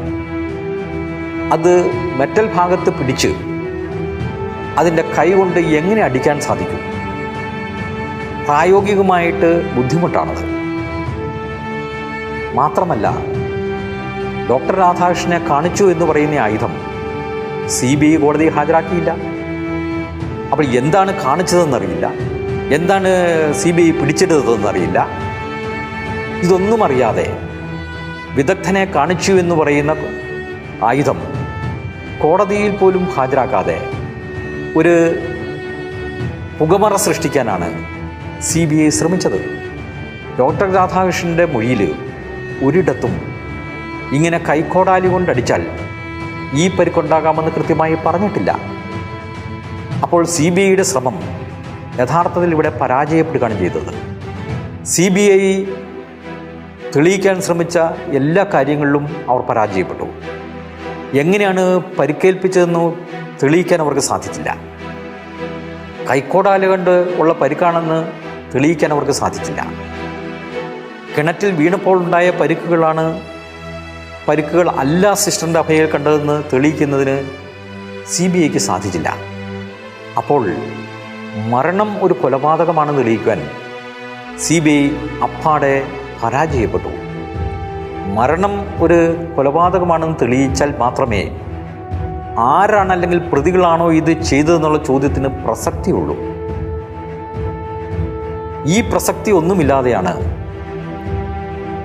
അത് മെറ്റൽ ഭാഗത്ത് പിടിച്ച് അതിൻ്റെ കൈ കൊണ്ട് എങ്ങനെ അടിക്കാൻ സാധിക്കും? പ്രായോഗികമായിട്ട് ബുദ്ധിമുട്ടാണത്. മാത്രമല്ല, ഡോക്ടർ രാധാകൃഷ്ണനെ കാണിച്ചു എന്ന് പറയുന്ന ആയുധം CBI കോടതിയിൽ ഹാജരാക്കിയില്ല. അപ്പോൾ എന്താണ് കാണിച്ചതെന്നറിയില്ല, എന്താണ് CBI പിടിച്ചെടുത്തതെന്നറിയില്ല. ഇതൊന്നും അറിയാതെ വിദഗ്ധനെ കാണിച്ചു എന്ന് പറയുന്ന ആയുധം കോടതിയിൽ പോലും ഹാജരാക്കാതെ ഒരു പുകമറ സൃഷ്ടിക്കാനാണ് CBI ശ്രമിച്ചത്. ഡോക്ടർ രാധാകൃഷ്ണൻ്റെ മൊഴിയിൽ ഒരിടത്തും ഇങ്ങനെ കൈക്കോടാലി കൊണ്ടടിച്ചാൽ ഈ പരിക്കുണ്ടാകാമെന്ന് കൃത്യമായി പറഞ്ഞിട്ടില്ല. അപ്പോൾ CBIയുടെ ശ്രമം യഥാർത്ഥത്തിൽ ഇവിടെ പരാജയപ്പെടുകയാണ് ചെയ്തത്. CBI തെളിയിക്കാൻ ശ്രമിച്ച എല്ലാ കാര്യങ്ങളിലും അവർ പരാജയപ്പെട്ടു. എങ്ങനെയാണ് പരിക്കേൽപ്പിച്ചതെന്ന് തെളിയിക്കാൻ അവർക്ക് സാധിച്ചില്ല. കൈക്കോടാല കൊണ്ട് ഉള്ള പരിക്കാണെന്ന് തെളിയിക്കാൻ അവർക്ക് സാധിച്ചില്ല. കിണറ്റിൽ വീണപ്പോൾ ഉണ്ടായ പരിക്കുകൾ അല്ല സിസ്റ്ററിൻ്റെ അഭയയിൽ കണ്ടതെന്ന് തെളിയിക്കുന്നതിന് CBIക്ക് സാധിച്ചില്ല. അപ്പോൾ മരണം ഒരു കൊലപാതകമാണെന്ന് തെളിയിക്കാൻ CBI അപ്പാടെ പരാജയപ്പെട്ടു. മരണം ഒരു കൊലപാതകമാണെന്ന് തെളിയിച്ചാൽ മാത്രമേ ആരാണ് അല്ലെങ്കിൽ പ്രതികളാണോ ഇത് ചെയ്തതെന്നുള്ള ചോദ്യത്തിന് പ്രസക്തിയുള്ളൂ. ഈ പ്രസക്തി ഒന്നുമില്ലാതെയാണ്,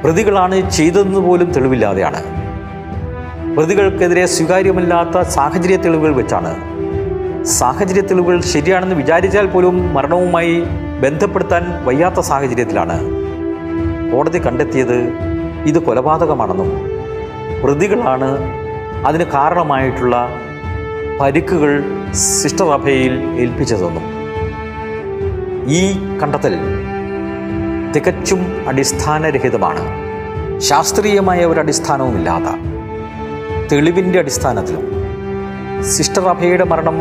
പ്രതികളാണ് ചെയ്തതെന്ന് പോലും തെളിവില്ലാതെയാണ്, പ്രതികൾക്കെതിരെ സ്വീകാര്യമല്ലാത്ത സാഹചര്യ തെളിവുകൾ വെച്ചാണ്, സാഹചര്യ തെളിവുകൾ ശരിയാണെന്ന് വിചാരിച്ചാൽ പോലും മരണവുമായി ബന്ധപ്പെടുത്താൻ വയ്യാത്ത സാഹചര്യത്തിലാണ് കോടതി കണ്ടെത്തിയത് ഇത് കൊലപാതകമാണെന്നും പ്രതികളാണ് അതിന് കാരണമായിട്ടുള്ള പരിക്കുകൾ സിസ്റ്റർ അഭയയിൽ ഏൽപ്പിച്ചതെന്നും. ഈ കണ്ടെത്തൽ തികച്ചും അടിസ്ഥാനരഹിതമാണ്. ശാസ്ത്രീയമായ ഒരു അടിസ്ഥാനവുമില്ലാത്ത തെളിവിൻ്റെ അടിസ്ഥാനത്തിലും സിസ്റ്റർ അഭയയുടെ മരണം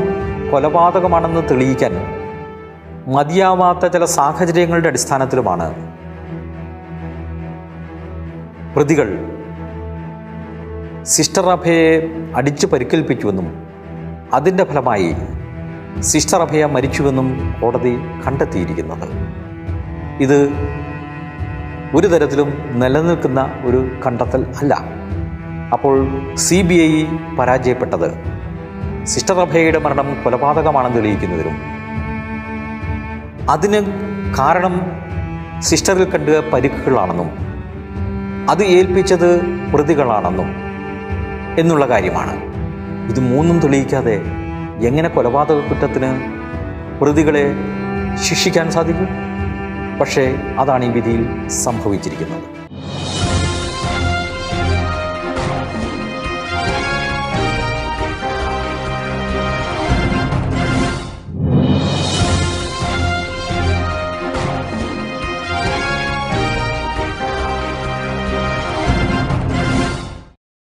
കൊലപാതകമാണെന്ന് തെളിയിക്കാൻ മതിയാവാത്ത ചില സാഹചര്യങ്ങളുടെ അടിസ്ഥാനത്തിലുമാണ് പ്രതികൾ സിസ്റ്റർ അഭയയെ അടിച്ചു പരിക്കേൽപ്പിച്ചുവെന്നും അതിൻ്റെ ഫലമായി സിസ്റ്റർ അഭയ മരിച്ചുവെന്നും കോടതി കണ്ടെത്തിയിരിക്കുന്നത്. ഇത് ഒരു തരത്തിലും നിലനിൽക്കുന്ന ഒരു കണ്ടെത്തൽ അല്ല. അപ്പോൾ CBI പരാജയപ്പെട്ടത് സിസ്റ്റർ അഭയയുടെ മരണം കൊലപാതകമാണെന്ന് തെളിയിക്കുന്നതിലും അതിന് കാരണം സിസ്റ്ററിൽ കണ്ട പരിക്കുകളാണെന്നും അത് ഏൽപ്പിച്ചത് പ്രതികളാണെന്നും എന്നുള്ള കാര്യമാണ്. ഇത് മൂന്നും തെളിയിക്കാതെ എങ്ങനെ കൊലപാതക കുറ്റത്തിന് പ്രതികളെ ശിക്ഷിക്കാൻ സാധിക്കും? പക്ഷേ അതാണ് ഈ വിധിയിൽ സംഭവിച്ചിരിക്കുന്നത്.